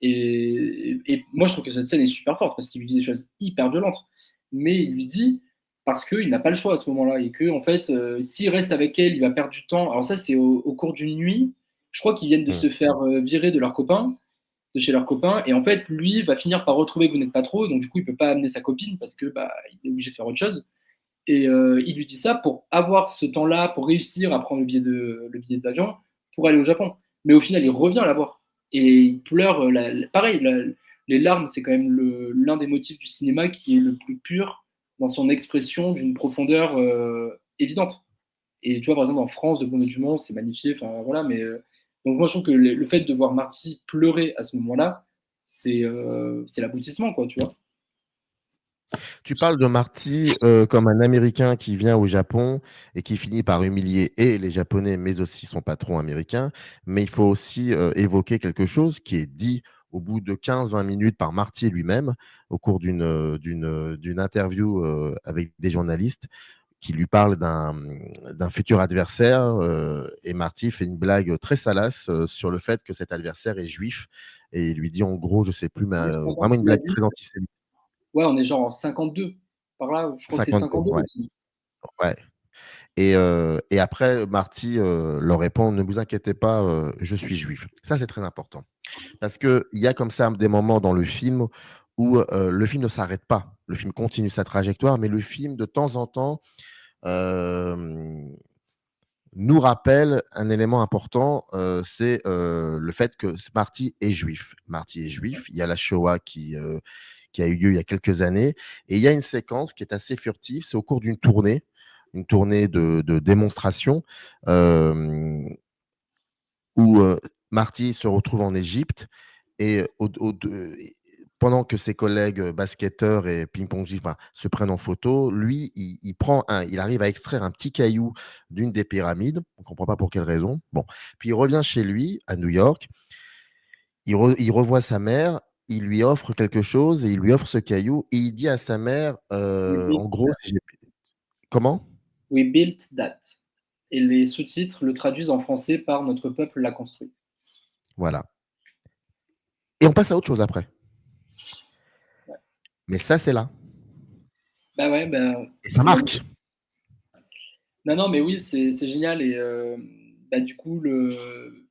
Et moi, je trouve que cette scène est super forte parce qu'il lui dit des choses hyper violentes. Mais il lui dit parce qu'il n'a pas le choix à ce moment-là et que en fait, s'il reste avec elle, il va perdre du temps. Alors ça, c'est au cours d'une nuit. Je crois qu'ils viennent de Mmh. se faire virer de leur copain, de chez leur copain, et en fait, lui va finir par retrouver que vous n'êtes pas trop, donc du coup, il peut pas amener sa copine parce que il est obligé de faire autre chose. Et il lui dit ça pour avoir ce temps-là, pour réussir à prendre le billet d'avion pour aller au Japon. Mais au final, il revient la voir. Et il pleure. Pareil, les larmes, c'est quand même l'un des motifs du cinéma qui est le plus pur dans son expression d'une profondeur évidente. Et tu vois, par exemple, en France, de Bruno Dumont, c'est magnifié. Enfin, voilà, mais donc moi, je trouve que le fait de voir Marty pleurer à ce moment-là, c'est l'aboutissement, quoi, tu vois. Tu parles de Marty comme un Américain qui vient au Japon et qui finit par humilier et les Japonais, mais aussi son patron américain. Mais il faut aussi évoquer quelque chose qui est dit au bout de 15-20 minutes par Marty lui-même, au cours d'une interview avec des journalistes qui lui parlent d'un futur adversaire. Et Marty fait une blague très salace sur le fait que cet adversaire est juif. Et il lui dit en gros, je sais plus, mais Ouais, je crois vraiment une qu'il l'a blague dit. très antisémite. Ouais, on est genre en 52. Par là, je crois que c'est 52, 52 ouais. le film. Ouais. Et après, Marty leur répond, ne vous inquiétez pas, je suis juif. Ça, c'est très important. Parce qu'il y a comme ça des moments dans le film où le film ne s'arrête pas. Le film continue sa trajectoire, mais le film, de temps en temps, nous rappelle un élément important, c'est le fait que Marty est juif. Marty est juif. Il y a la Shoah qui a eu lieu il y a quelques années. Et il y a une séquence qui est assez furtive. C'est au cours d'une tournée, une tournée de démonstration, euh, où Marty se retrouve en Égypte et pendant que ses collègues basketteurs et ping-pong se prennent en photo, lui, il arrive à extraire un petit caillou d'une des pyramides. On ne comprend pas pour quelle raison. Bon, puis il revient chez lui à New York. Il revoit sa mère. Il lui offre quelque chose et il lui offre ce caillou et il dit à sa mère, We built en gros, that. comment? We built that. Et les sous-titres le traduisent en français par Notre peuple l'a construit. Voilà. Et on passe à autre chose après. Ouais. Mais ça, c'est là. Bah ouais, bah, Et ça c'est magnifique. marque. Non, non, mais oui, c'est génial. Et bah, du coup,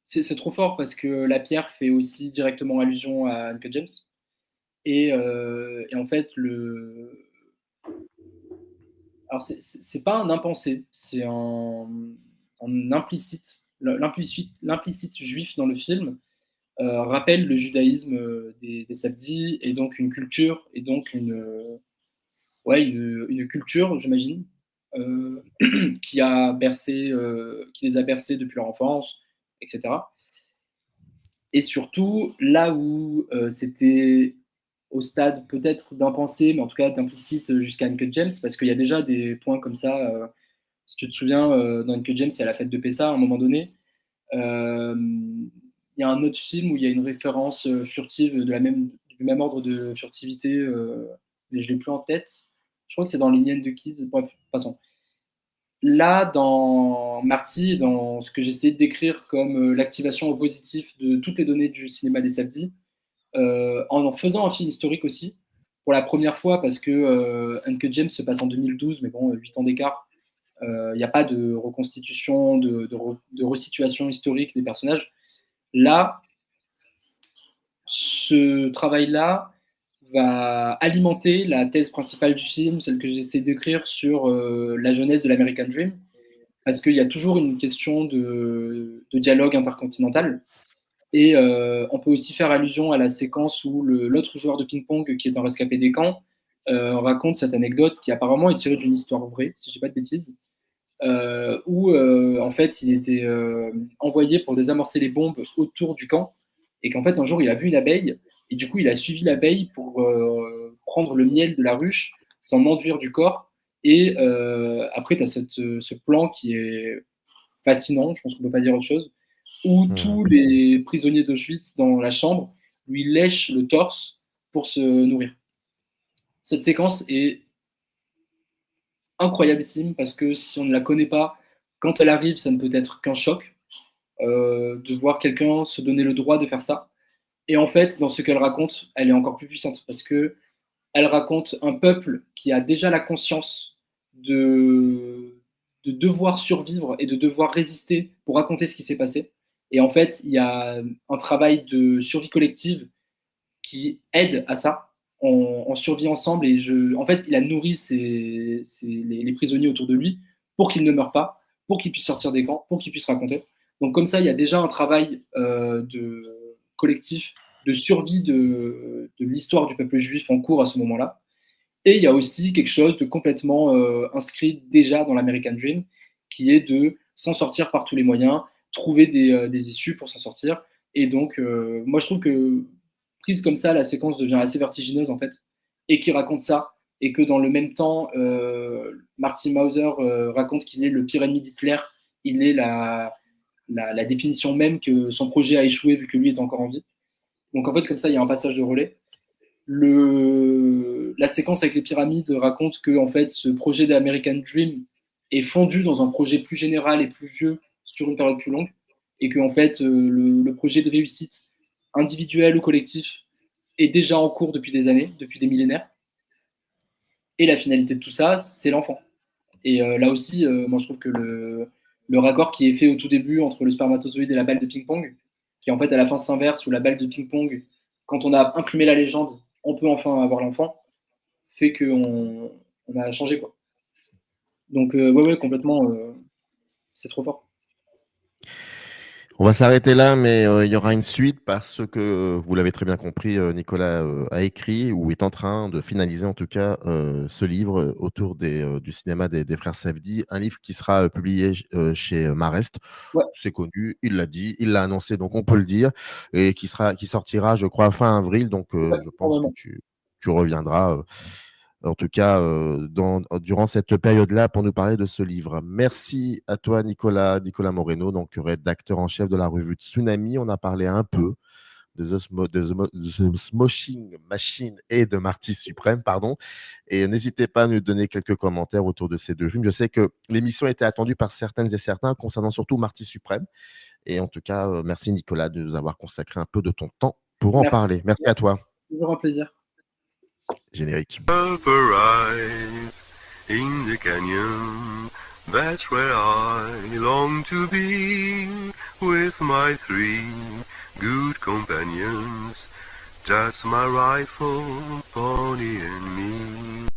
c'est trop fort parce que la pierre fait aussi directement allusion à Uncut James. Et en fait, alors c'est pas un impensé, c'est un implicite. L'implicite juif dans le film rappelle le judaïsme des Sabdi et donc une culture et donc ouais, une culture, j'imagine, euh, qui les a bercés depuis leur enfance, etc. Et surtout, là où c'était au stade peut-être d'impensé, mais en tout cas d'implicite jusqu'à Uncut James, parce qu'il y a déjà des points comme ça. Si tu te souviens, dans Uncut James, il y a la fête de Pessah à un moment donné. Il y a un autre film où il y a une référence furtive du même ordre de furtivité, mais je ne l'ai plus en tête. Je crois que c'est dans l'Inienne de Kids. Bref, passons. Là, dans Marty, dans ce que j'essaie de décrire comme l'activation au positif de toutes les données du cinéma des samedis, en faisant un film historique aussi, pour la première fois, parce que Uncut James se passe en 2012, mais bon, 8 ans d'écart, il n'y a pas de reconstitution, de resituation historique des personnages. Là, ce travail-là va alimenter la thèse principale du film, celle que j'essaie d'écrire sur la jeunesse de l'American Dream, parce qu'il y a toujours une question de dialogue intercontinental. Et on peut aussi faire allusion à la séquence où l'autre joueur de ping-pong, qui est un rescapé des camps, raconte cette anecdote qui apparemment est tirée d'une histoire vraie, si je ne dis pas de bêtises, où en fait il était envoyé pour désamorcer les bombes autour du camp, et qu'en fait un jour il a vu une abeille, et du coup il a suivi l'abeille pour prendre le miel de la ruche, s'en enduire du corps, et après tu as ce plan qui est fascinant, je pense qu'on ne peut pas dire autre chose, où tous les prisonniers d'Auschwitz dans la chambre lui lèchent le torse pour se nourrir. Cette séquence est incroyableissime parce que si on ne la connaît pas, quand elle arrive, ça ne peut être qu'un choc de voir quelqu'un se donner le droit de faire ça. Et en fait, dans ce qu'elle raconte, elle est encore plus puissante parce que elle raconte un peuple qui a déjà la conscience de devoir survivre et de devoir résister pour raconter ce qui s'est passé. Et en fait, il y a un travail de survie collective qui aide à ça. On survit ensemble et en fait, il a nourri les prisonniers autour de lui pour qu'ils ne meurent pas, pour qu'ils puissent sortir des camps, pour qu'ils puissent raconter. Donc comme ça, il y a déjà un travail de collectif de survie de l'histoire du peuple juif en cours à ce moment-là. Et il y a aussi quelque chose de complètement inscrit déjà dans l'American Dream, qui est de s'en sortir par tous les moyens, trouver des issues pour s'en sortir. Et donc, moi, je trouve que prise comme ça, la séquence devient assez vertigineuse, en fait, et qui raconte ça, et que dans le même temps, Marty Mauser raconte qu'il est le pire ennemi d'Hitler, il est la définition même que son projet a échoué vu que lui est encore en vie. Donc en fait, comme ça, il y a un passage de relais. La séquence avec les pyramides raconte que en fait, ce projet d'American Dream est fondu dans un projet plus général et plus vieux sur une période plus longue, et que en fait, le projet de réussite individuel ou collectif est déjà en cours depuis des années, depuis des millénaires. Et la finalité de tout ça, c'est l'enfant. Et là aussi, moi je trouve que le raccord qui est fait au tout début entre le spermatozoïde et la balle de ping-pong, qui en fait à la fin s'inverse, où la balle de ping-pong, quand on a imprimé la légende, on peut enfin avoir l'enfant, fait qu'on a changé, quoi. Donc ouais, complètement, c'est trop fort. On va s'arrêter là, mais il y aura une suite parce que, vous l'avez très bien compris, Nicolas, a écrit ou est en train de finaliser en tout cas, ce livre, autour du cinéma des frères Safdie. Un livre qui sera, publié chez, Marest. Ouais, C'est connu, il l'a dit, il l'a annoncé, donc on peut le dire et qui sortira, je crois, fin avril. Donc ouais, je pense que probablement. tu reviendras, en tout cas, durant cette période-là pour nous parler de ce livre. Merci à toi, Nicolas Moreno, donc rédacteur en chef de la revue Tsunami. On a parlé un peu de The Smoshing Machine et de Marty Suprême, pardon. Et n'hésitez pas à nous donner quelques commentaires autour de ces deux films. Je sais que l'émission était attendue par certaines et certains concernant surtout Marty Suprême. Et en tout cas, merci Nicolas de nous avoir consacré un peu de ton temps pour en Merci. parler. Merci à toi. Toujours un plaisir. Générique. Rise in the canyon, that's where I long to be, with my three good companions, just my rifle, pony and me.